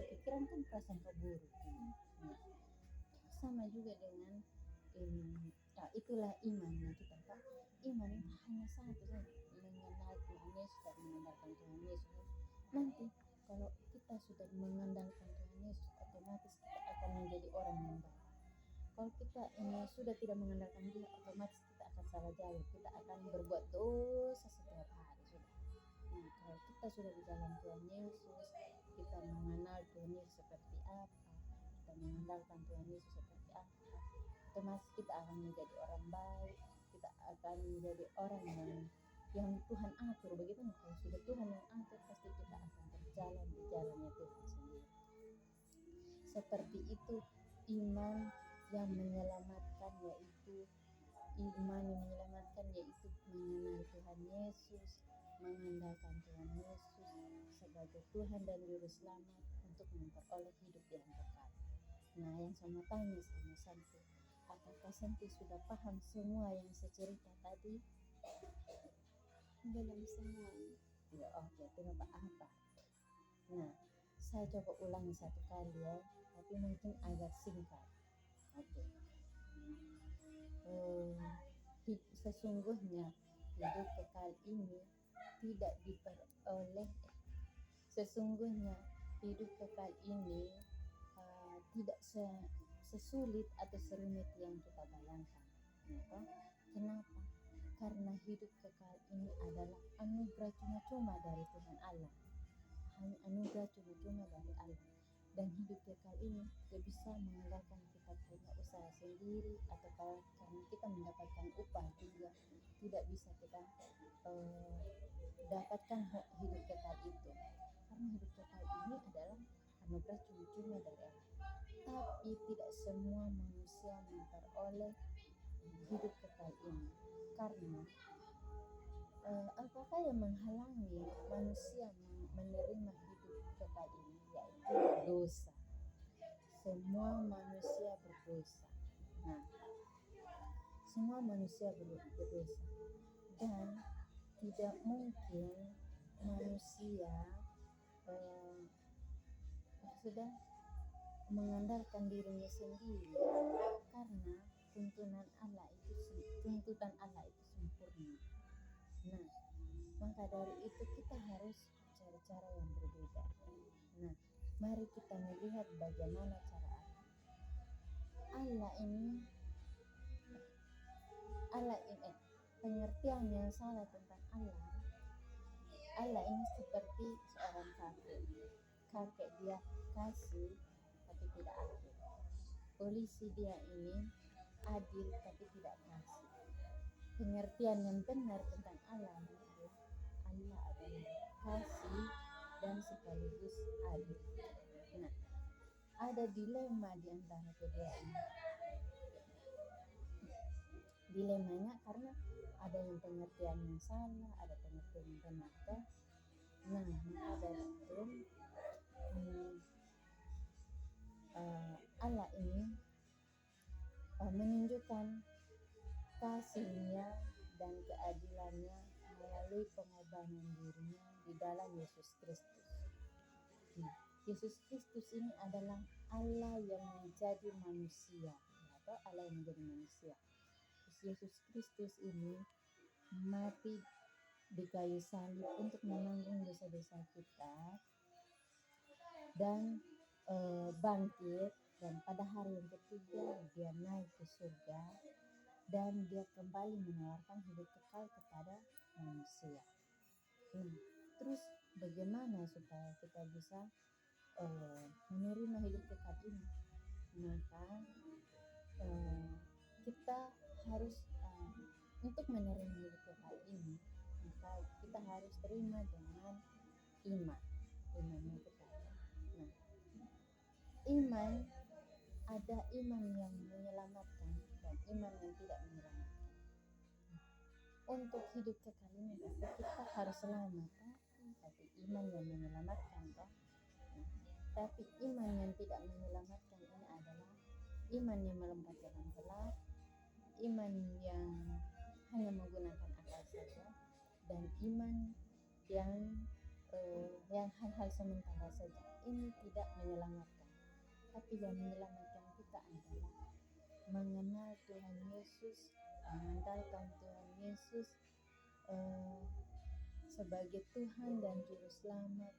pikiran kan prasangka buruk. Nah, sama juga dengan ini, itulah imannya kita toh. Iman itu hanya satu saja, mengenal Tuhan Yesus dan mengandalkan Tuhan Yesus. Nanti kalau kita sudah mengandalkan Tuhan Yesus, otomatis kita akan menjadi orang yang baik. Kalau kita sudah tidak mengandalkan Dia, otomatis kita akan salah jalan, kita akan berbuat dosa setiap hari sudah. Nah, kalau kita sudah di dalam Tuhan Yesus, kita mengenal Tuhan Yesus seperti apa, kita mengandalkan Tuhan Yesus seperti apa, otomatis kita akan menjadi orang baik, kita akan menjadi orang yang Tuhan atur. Begitu, kalau sudah Tuhan yang atur, pasti kita akan berjalan di jalannya Tuhan sendiri. Seperti itu iman yang menyelamatkan, yaitu mengenal Tuhan Yesus, mengandalkan Tuhan Yesus sebagai Tuhan dan Juru Selamat untuk memperoleh hidup yang kekal. Nah, yang sama tanya sama Santi, apakah Santi sudah paham semua yang saya cerita tadi? Belum semua. Ya, oke, tidak apa-apa. Nah, saya coba ulangi satu kali ya, tapi mungkin agak singkat. Oke. Sesungguhnya hidup kekal ini tidak diperoleh. Sesungguhnya hidup kekal ini tidak sesulit atau serumit yang kita bayangkan. Ya, kenapa? Karena hidup kekal ini adalah anugerah cuma-cuma dari Tuhan Allah. Hanya anugerah cuma-cuma dari Allah. Dan hidup kekal ini tidak bisa mengandalkan kita punya usaha sendiri atau karena kita mendapatkan upah juga. Tidak bisa kita dapatkan hidup kekal itu. Karena hidup kekal ini adalah anugerah cuma-cuma dari Allah. Tapi tidak semua manusia memperoleh hidup kekal ini. Karena apakah yang menghalangi manusia menerima hidup kekal ini? Yaitu dosa. Semua manusia berdosa. Nah, semua manusia berdosa. Dan tidak mungkin manusia sudah mengandalkan dirinya sendiri, karena tuntutan Allah itu sempurna. Nah, maka dari itu kita harus cari cara yang berbeda. Nah, mari kita melihat bagaimana cara Allah ini pengertian yang salah tentang Allah ini seperti seorang kakek dia kasih tapi tidak adil. Polisi dia ini adil tapi tidak kasih. Pengertian yang benar tentang Allah adalah Allah adalah kasih dan sekaligus adil. Nah, ada dilema di antara kedua ini. Dilemanya karena ada yang pengertian yang salah, ada pengertian yang benar. Nah, maka dari itu Allah ini menunjukkan kasihnya dan keadilannya melalui pengorbanan dirinya di dalam Yesus Kristus. Nah, Yesus Kristus ini adalah Allah yang menjadi manusia, atau Allah yang menjadi manusia. Yesus Kristus ini mati di kayu salib untuk menanggung dosa-dosa kita dan bangkit, dan pada hari yang ketiga dia naik ke surga dan dia kembali menawarkan hidup kekal kepada manusia. Terus bagaimana supaya kita bisa menerima hidup kekal ini? Maka kita harus untuk menerima hidup kekal ini, maka kita harus terima dengan iman yang pertama. Nah, iman, ada iman yang menyelamatkan dan iman yang tidak menyelamatkan. Untuk hidup kekal ini kita harus selamat, tapi iman yang menyelamatkan toh. Tapi iman yang tidak menyelamatkan ini adalah iman yang melompat jalan gelap, iman yang hanya menggunakan akal saja, dan iman yang hal-hal sementara saja. Ini tidak menyelamatkan. Tapi yang menyelamatkan kita adalah mengenal Tuhan Yesus, mengandalkan Tuhan Yesus sebagai Tuhan dan Juru Selamat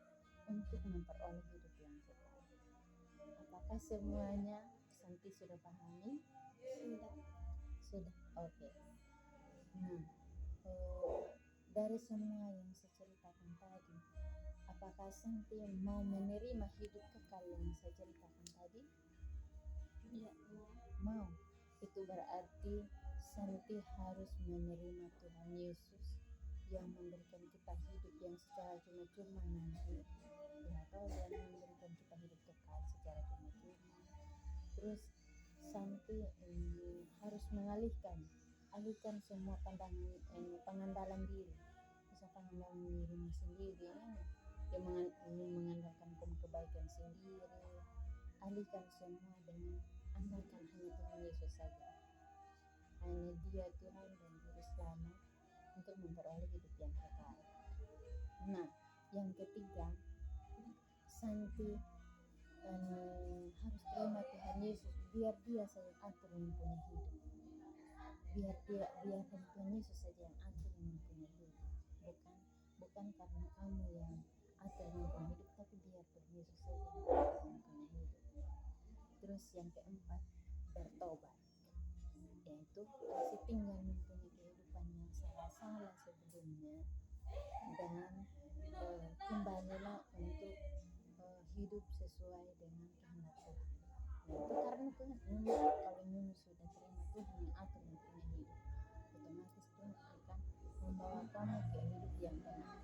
untuk memperoleh hidup yang kekal. Apakah semuanya Santi sudah pahami? Sudah. Oke. Nah, dari semua yang saya ceritakan tadi, apakah Santi mau menerima hidup kekal yang saya ceritakan tadi? Iya, mau. Itu berarti Santi harus menerima Tuhan Yesus yang memberikan kita hidup yang secara cuma-cuma nanti, ya, atau yang memberikan kita hidup kekal secara cuma-cuma. Terus Santi harus mengalihkan semua pengandalan diri, bisa pengandalan dirinya sendiri, yang mengandalkan kebaikan sendiri. Alihkan semua dengan andalkan hanya Tuhan Yesus saja. Hanya Dia Tuhan dan Juru Selamat untuk memperoleh hidup yang kekal. Nah, yang ketiga, Santi harus terima Tuhan Yesus, biar Dia saja yang atur yang punya hidup. Biarkan Tuhan Yesus saja yang atur yang punya hidup. Bukan karena kamu yang atur yang punya hidup, tapi biar Tuhan Yesus saja yang atur yang punya hidup. Terus yang keempat, bertobat, yaitu kasih tinggal mempunyai kehidupan yang salah-salah sebelumnya, dan kembalilah untuk hidup sesuai dengan kehendak Tuhan. Itu karena Tuhan ini, kalau Nunu sudah terima Tuhan yang atur yang punya hidup, otomatis Tuhan akan membawa kamu ke hidup yang benar.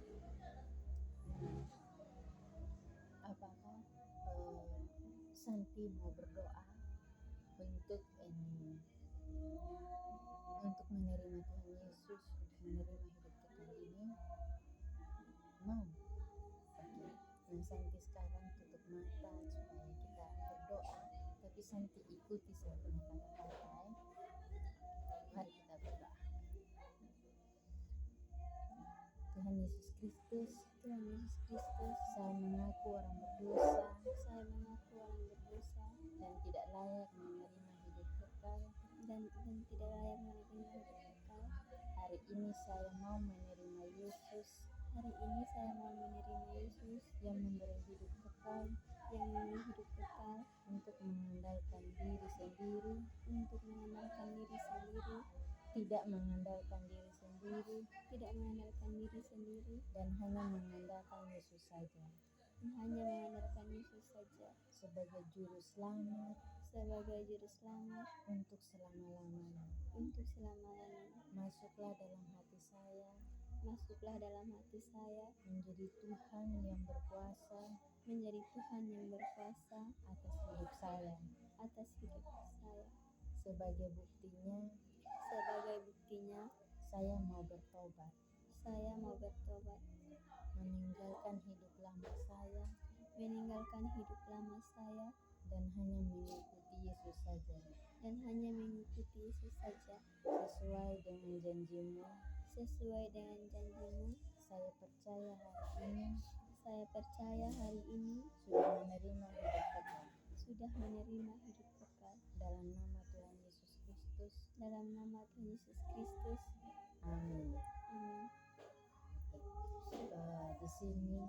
Apakah Santi mau berdoa untuk menerima Tuhan Yesus, untuk menerima hidup kekal ini? Mau? Oke. Nah, Santi sekarang tutup mata supaya kita berdoa, tapi Santi ikuti saya punya kata-kata ya. Mari kita berdoa. Tuhan Yesus Kristus, Tuhan Yesus Kristus, saya mengaku orang berdosa saya mengaku orang berdosa dan tidak layak menerima hidup kekal. dan tidak layak menerima hidup kekal. Hari ini saya mau menerima Yesus Hari ini saya mau menerima Yesus yang memberi hidup kekal, yang memberi hidup kekal, untuk mengandalkan diri sendiri, untuk mengandalkan diri sendiri, tidak mengandalkan diri sendiri, tidak mengandalkan diri sendiri, dan hanya mengandalkan Yesus saja dan hanya mengandalkan Yesus saja sebagai juru selamat sebagai juru selamat untuk selama-lamanya. untuk selama-lamanya. Masuklah dalam hati saya, Masuklah dalam hati saya, menjadi Tuhan yang berkuasa menjadi Tuhan yang berkuasa atas hidup saya. atas hidup saya. Sebagai buktinya, saya mau bertobat, saya mau bertobat, meninggalkan hidup lama saya, dan hanya mengikuti Yesus saja, sesuai dengan janji-Mu. Saya percaya hari ini sudah menerima hidup kekal. Dalam nama Tuhan Yesus Kristus. Amin. Amin. Di sini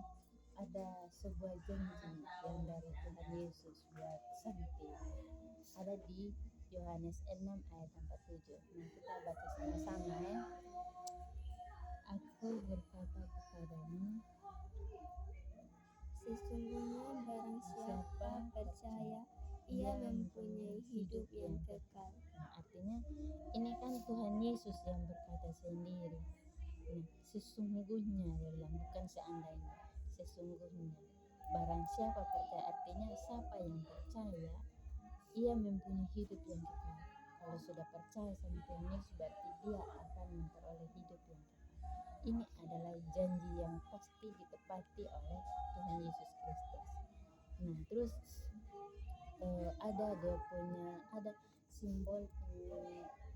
ada sebuah janji yang dari Tuhan Yesus buat Santi. Ada di Yohanes 6 ayat 47. Nah, kita baca sama-sama ya. Aku berkata kepadamu, Sesungguhnya barang siapa percaya, ia mempunyai hidup yang kekal. Nah, artinya ini kan Tuhan Yesus yang berkata sendiri. Nah, sesungguhnya dia bilang, bukan seandainya, sesungguhnya. Barang siapa percaya, artinya siapa yang percaya, ia mempunyai hidup yang kekal. Kalau sudah percaya sama Tuhan Yesus, berarti dia akan memperoleh hidup yang kekal. Ini adalah janji yang pasti ditepati oleh Tuhan Yesus Kristus. Nah, terus ada simbol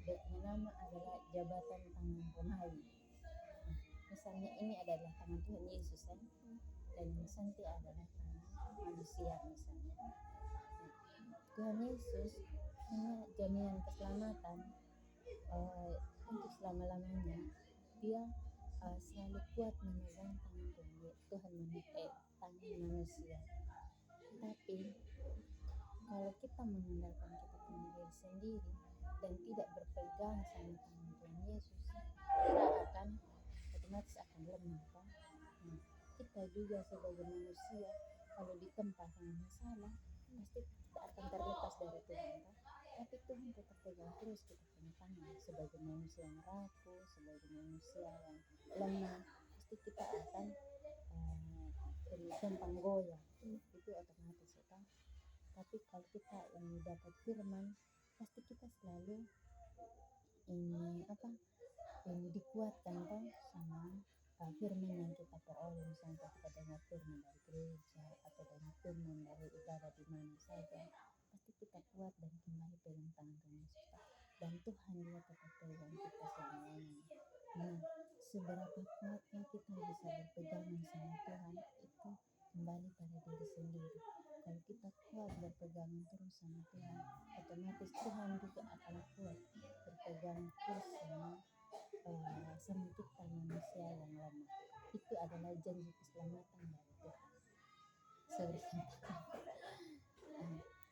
yang nama adalah jabatan tangan rohani. Nah, misalnya ini adalah tangan Tuhan Yesus kan, dan Santi adalah tangan manusia misalnya. Nah, Tuhan Yesus punya jaminan keselamatan untuk selama-lamanya. Dia selalu kuat memegang tangan tangan manusia. Tapi kalau kita mengandalkan kita punya diri sendiri dan tidak berpegang sama tangan Tuhan Yesus, kita akan otomatis akan lemah kan? Nah, kita juga sebagai manusia kalau ditempa dengan masalah pasti kita akan terlepas dari Tuhan kan? Tapi Tuhan tetap pegang terus kita punya tangan. Sebagai manusia yang rapuh, sebagai manusia yang lemah, pasti kita akan gampang goyah. Itu otomatis kan? Tapi kalau kita ini dapat firman, pasti kita selalu dikuatkan kan sama firman yang kita peroleh. Misalnya kita dengar firman dari gereja atau dengar firman dari ibadah di mana saja, pasti kita kuat dan kembali pegang tangan Tuhan Yesus. Dan Tuhan dia tetap pegang kita selama-lamanya. Nah, seberapa kuatnya kita bisa berpegangan sama Tuhan, itu kembali pada diri sendiri. Kalau kita kuat berpegangan terus sama Tuhan, otomatis Tuhan juga akan kuat berpegang terus sama kita manusia yang lemah. Itu adalah janji keselamatan dari Tuhan.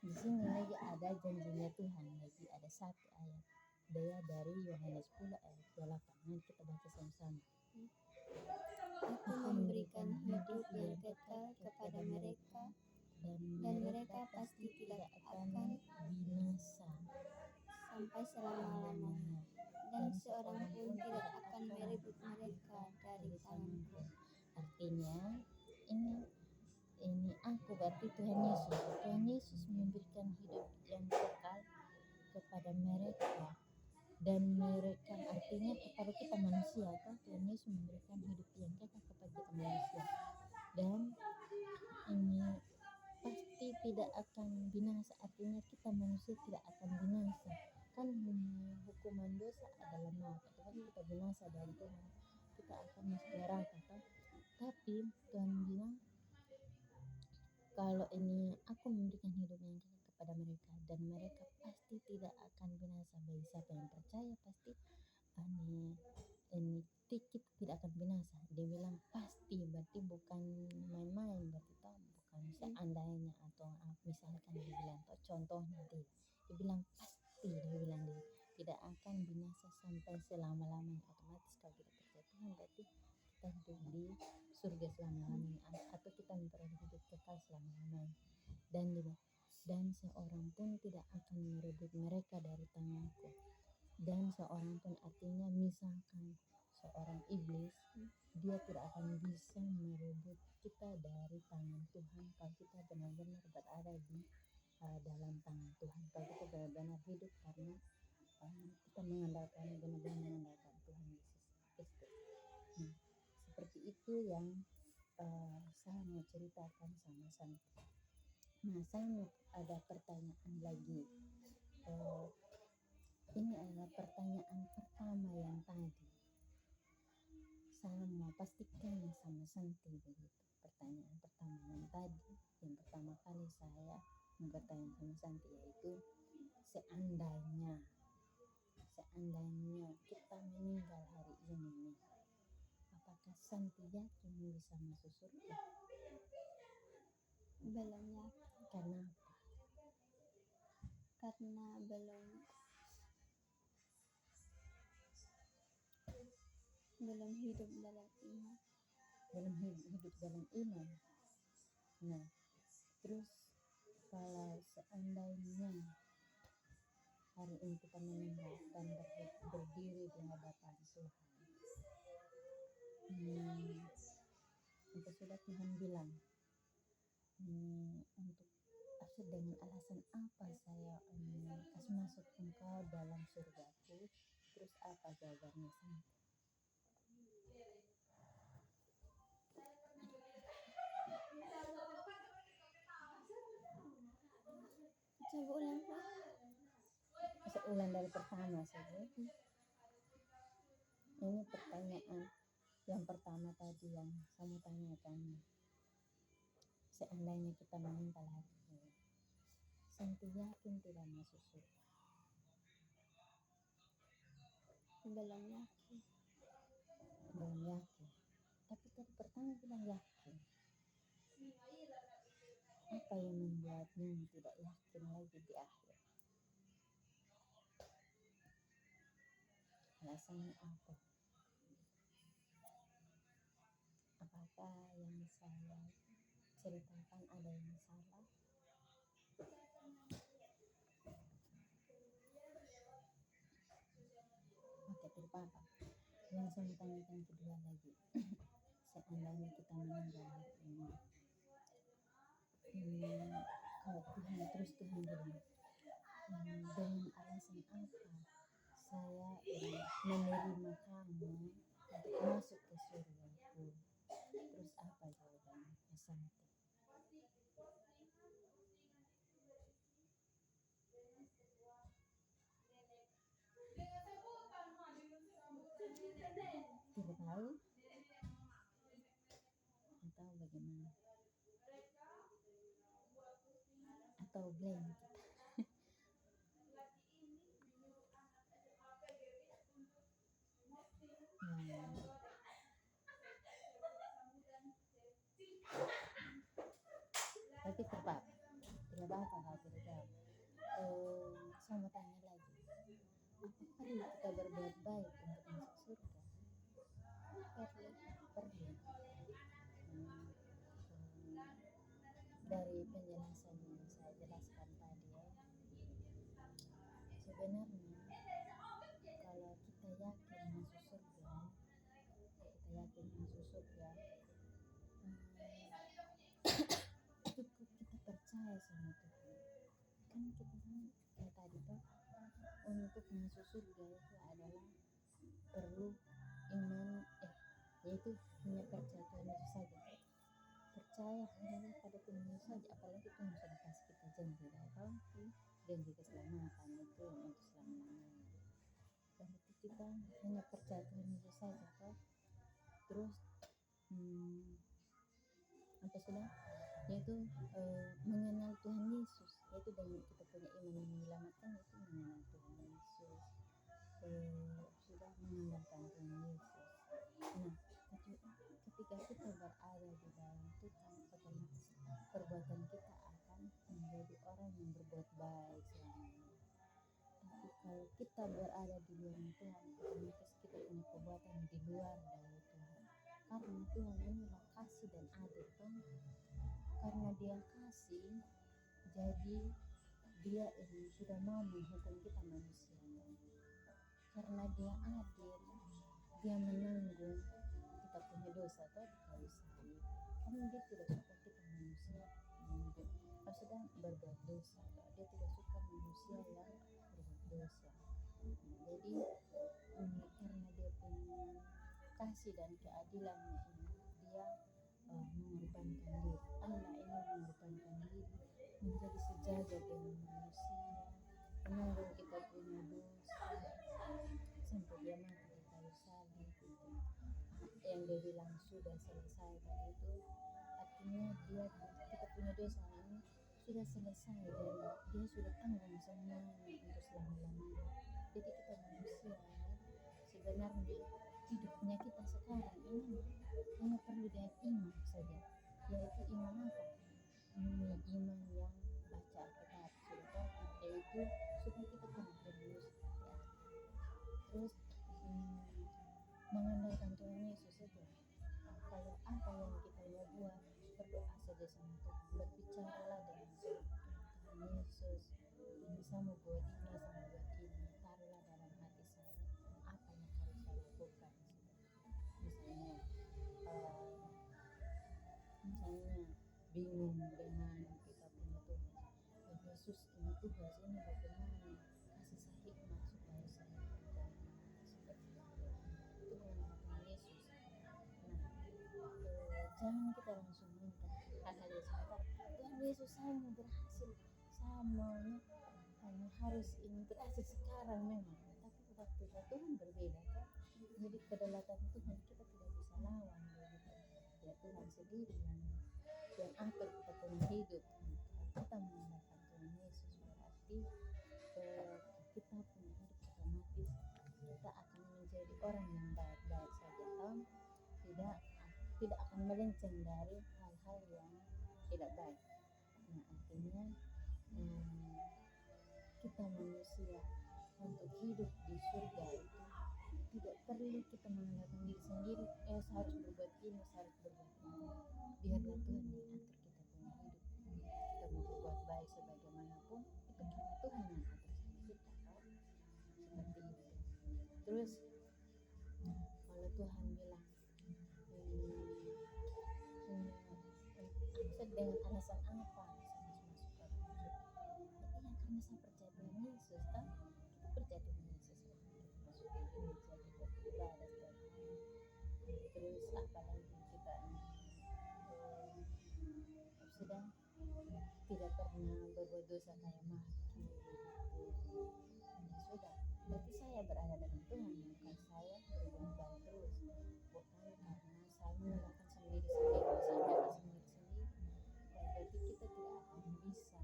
Di sini lagi ada janjinya Tuhan, lagi ada satu ayat. Dia dari Yohanes 10 ayat 28. Nanti kita baca sama-sama. Aku memberikan hidup yang kekal kepada mereka, dan mereka pasti tidak akan binasa sampai selama-lamanya, dan seorang pun tidak akan merebut mereka dari tanganku. Artinya ini aku berarti Tuhan Yesus memberikan hidup yang kekal kepada mereka, dan mereka artinya kepada kita manusia. Tuhan Yesus memberikan hidup yang kekal kepada kita manusia, dan ini pasti tidak akan binasa. Artinya kita manusia tidak akan binasa. Kan hukuman dosa adalah maut. Kan kita binasa dari Tuhan, kita akan masuk neraka kan. Tapi Tuhan bilang kalau ini aku memberikan hidup yang kekal kepada mereka, dan mereka pasti tidak akan binasa. Bagi siapa yang percaya pasti ini kita tidak akan binasa. Dia bilang pasti, berarti bukan main-main, berarti bukan seandainya atau misalkan dia bilang contohnya dia bilang pasti, dia bilang dia tidak akan binasa sampai selama-lamanya. Otomatis kalau kita percaya Tuhan berarti kita hidup di surga selama-lamanya, atau kita memperoleh hidup kekal selama-lamanya. Dan seorang pun tidak akan merebut mereka dari tanganku. Dan seorang pun artinya misalkan seorang iblis, dia tidak akan bisa merebut kita dari tangan Tuhan kalau kita benar-benar berada di dalam tangan Tuhan. Kalau kita benar-benar hidup karena kita benar-benar mengandalkan Tuhan Yesus Kristus. Seperti itu yang saya mau ceritakan sama Santi. Saya mau ada pertanyaan lagi. Ini adalah pertanyaan pertama yang tadi. Saya mau pastikan sama Santi begitu. Pertanyaan pertama yang tadi, yang pertama kali saya mau bertanya sama Santi, yaitu seandainya kita meninggal hari ini, apakah Santi yakin bisa masuk surga? Belum yakin. Kenapa? Karena belum hidup dalam iman. Belum hidup dalam iman. Nah, terus kalau seandainya hari ini kita meninggal dan berdiri di hadapan Tuhan, itu sudah Tuhan bilang, untuk dengan alasan apa saya kasih masuk engkau dalam surgaku, terus apa jawabannya Santi? Coba ulang. Bisa ulang dari pertama saja. Ini pertanyaan yang pertama tadi yang saya tanyakan. Seandainya kita meninggal hari ini, Santi yakin tidak masuk surga? Belum yakin. Tapi tadi pertama bilang yakin. Apa yang membuatmu tidak yakin lagi di akhir? Alasannya apa? Apakah yang saya ceritakan ada yang salah? Oke, tidak apa-apa. Yang saya tanyakan kedua lagi. Seandainya kita meninggal hari ini, kalau Tuhan bilang, dengan alasan apa saya menerima kamu untuk masuk ke surgaku, terus apa jawabannya Santi? Tidak tahu atau bagaimana, atau blank kita? tidak apa-apa kalau tidak jawab. Saya mau tanya lagi, apa perlu kita berbuat baik untuk masuk surga? Perlu. Dari penjelasan yang saya jelaskan tadi ya, sebenarnya kalau kita yakin masuk surga, cukup kita percaya sama Tuhan. Kan kita kayak tadi tuh, untuk masuk surga itu adalah perlu iman, yaitu hanya percaya Tuhan Yesus saja. Percaya hanya pada Tuhan Yesus saja, apalagi Tuhan sudah kasih kita janji, atau janji keselamatan itu untuk selama-lamanya. Berarti kita hanya percaya Tuhan Yesus saja, toh. Terus apa sudah, yaitu mengenal Tuhan Yesus, yaitu dengan kita punya iman yang menyelamatkan, yaitu mengenal Tuhan Yesus, sudah mengandalkan Tuhan Yesus. Nah, ketika kita berada di dalam Tuhan, otomatis perbuatan kita akan menjadi orang yang berbuat baik selamanya. Tapi kalau kita berada di luar Tuhan, otomatis kita punya perbuatan di luar dari Tuhan. Karena Tuhan inilah kasih dan adil, toh. Karena Dia kasih, jadi Dia tidak mau menghukum kita manusia. Karena Dia adil, Dia menanggung kita punya dosa, toh, di kayu salib. Karena Dia tidak suka kita manusia sudah berbuat dosa, toh. Dia tidak suka manusia yang berbuat dosa. Jadi karena Dia punya kasih dan keadilannya ini, Dia mengorbankan diri. Allah ini mengorbankan diri menjadi sejajar dengan manusia, menanggung kita punya dosa sampai Dia mati di kayu salib. Yang Dia bilang sudah selesai tadi itu artinya kita punya dosa ini sudah selesai, dan Dia sudah tanggung semuanya untuk selama-lamanya. Jadi kita manusia sebenarnya hidupnya kita sekarang ini hanya perlu dengan iman saja, yaitu iman apa? Iman yang baca Alkitab, sudah, yaitu supaya kita kenal Tuhan Yesus seperti apa. Terus mengandalkan Tuhan Yesus saja. Kalau apa yang kita mau buat, berdoa saja sama Tuhan, berbicaralah dengan Tuhan Yesus. Ini sama buat ini, taruhlah dalam hati saya apa yang harus saya lakukan. Misalnya bingung dengan kita punya Tuhan, Yesus ini tugas ini bagaimana, kasih saya hikmah supaya saya berjalan seperti itu menggunakan Yesus. Jangan kita langsung minta hal-hal yang sebentar, Tuhan Yesus saya mau berhasil, saya harus ini berhasil sekarang memang, tapi waktu Tuhan berbeda, kan? Jadi kedaulatan Tuhan kita tidak bisa lawan begitu. Ya Tuhan sendiri yang atur kita punya hidup. Kita mengandalkan Tuhan Yesus, berarti kita punya hidup otomatis kita akan menjadi orang yang baik-baik saja, kan? Tidak akan melenceng dari hal-hal yang tidak baik. Nah, artinya kita manusia untuk hidup di surga itu tidak perlu kita mengandalkan diri sendiri, saya harus berbuat ini, saya harus berbuat ini. Biarlah Tuhan yang atur kita punya hidup. Kita mau berbuat baik sebagaimanapun, itu karena Tuhan yang atur sama kita, kan? Seperti itu. Terus kalau Tuhan bilang dengan alasan apa saya masuk ke dalam surga? Karena saya percaya Tuhan Yesus, kan? Kita percaya Tuhan Yesus, masuk ke gereja, kita beribadah setiap hari. Terus apalagi kita sudah tidak pernah berbuat dosa kayak maki gitu. Ya sudah, berarti saya berada dengan Tuhan, bukan saya berbuat baik terus, bukan karena saya menggunakan sendiri-sendiri. Berarti kita tidak akan bisa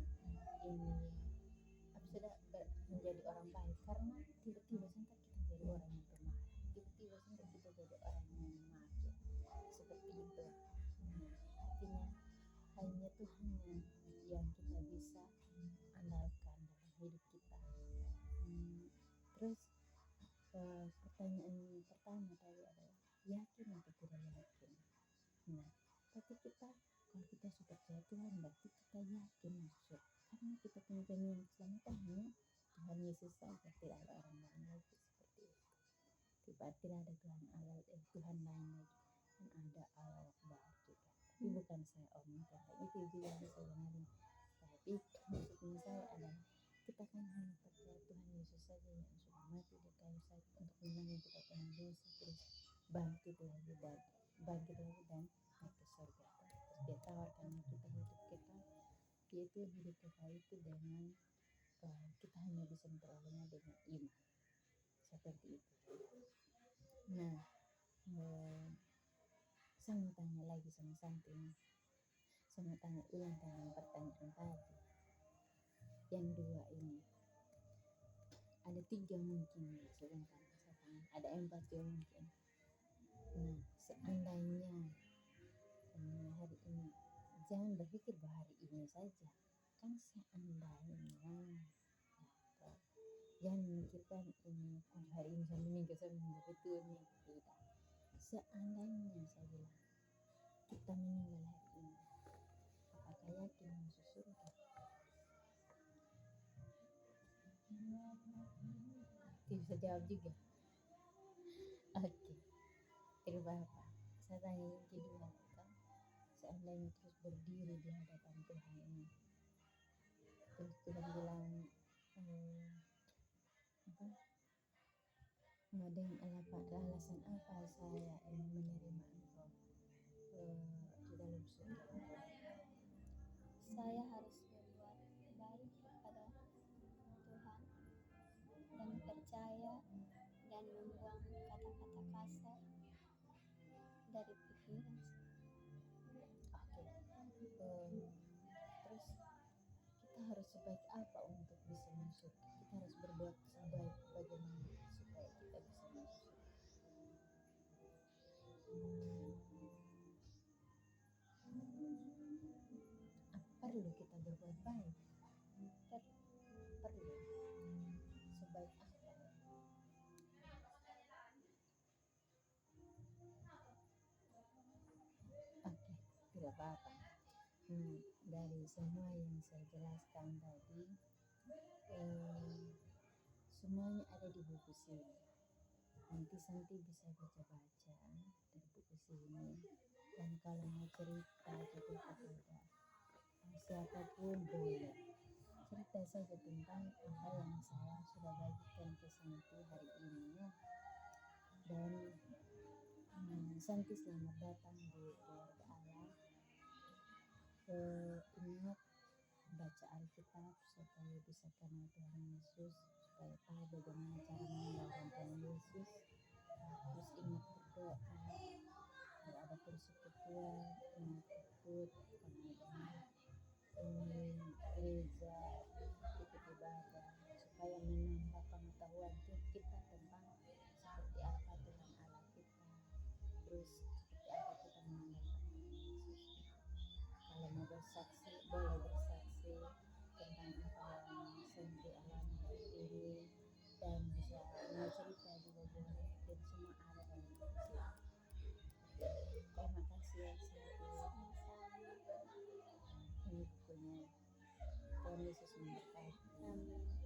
sudah menjadi orang baik, karena tiba-tiba saja kita jadi orang yang pemalas, tiba-tiba saja kita jadi orang yang maki, seperti itu. Artinya hanya Tuhan yang kita bisa andalkan dalam hidup kita. Terus pertanyaan pertama tadi adalah yakin atau tidak yakin. Nah, tapi kita kalau kita sudah percaya Tuhan berarti kita yakin masuk, karena kita punya jaminan keselamatan hanya Tuhan Yesus saja, tidak ada orang lain lagi seperti itu. Tidak ada Tuhan lain lagi, dan ada Allah Akbar juga. Tapi bukan saya omongkan itu juga bisa benarin. Tapi maksudnya saya adalah kita kan hanya percaya Tuhan Yesus saja yang sudah mati di kayu salib untuk menanggung kita punya dosa, terus bangkit lagi dan naik ke surga. Terus dia tawarkan kita hidup kekal, yaitu hidup kekal itu dengan kita hanya bisa memperolehnya dengan iman, seperti itu. Nah, saya mau tanya lagi sama Santi nih. Saya mau tanya ulang tentang pertanyaan tadi. Yang dua ini. Ada 3 mungkin, sebentar saya tanya. Ada 4 juga mungkin. Nah, seandainya hari ini, jangan berpikir bahwa hari ini saja. Kan seandainya. Jangan memikirkan ini hari ini sampai minggu betul nih, tidak. Seandainya saya bilang kita meninggal hari ini, apakah yakin masuk surga? Tidak bisa jawab juga. Oke, terima apa? Saya tanya yang kedua, kan? Seandainya terus berdiri di hadapan Tuhan ini, terus Tuhan bilang dengan alasan apa saya menerima engkau di dalam surga? Saya harus berbuat baik kepada Tuhan dan percaya dan membuang kata-kata kasar dari pikiran. Terus kita harus sebaik apa untuk bisa masuk? Kita harus berbuat sebaik bagaimana supaya kita bisa masuk? Perlu kita berbuat baik? Perlu. Sebaik apa? Oke, tidak apa-apa. Dari semua yang saya jelaskan tadi, semuanya ada di buku sini. Nanti Santi bisa baca-baca dari buku sini. Dan kalau mau cerita juga kepada siapapun boleh. Cerita saja tentang apa yang saya sudah bagikan ke Santi hari ini. Dan Santi selamat datang di keluarga Allah. Ingat baca Alkitab supaya bisa kenal Tuhan Yesus, supaya tahu bagaimana cara mengenalkan Tuhan Yesus. Terus ingat berdoa, kalau ada persekutuan, ingat ikut karena gereja, ikut ibadah, supaya menambah pengetahuan kita tentang seperti apa Tuhan Allah kita, terus seperti apa kita mengenalkan Tuhan Yesus. Kalau mau bersaksi, boleh bersaksi tentang apa yang Santi alami hari ini, dan bisa mau cerita juga boleh, dan semua ada dalam buku sini. Terima kasih ya Santi. Ini bukunya. Tuhan Yesus memberkati.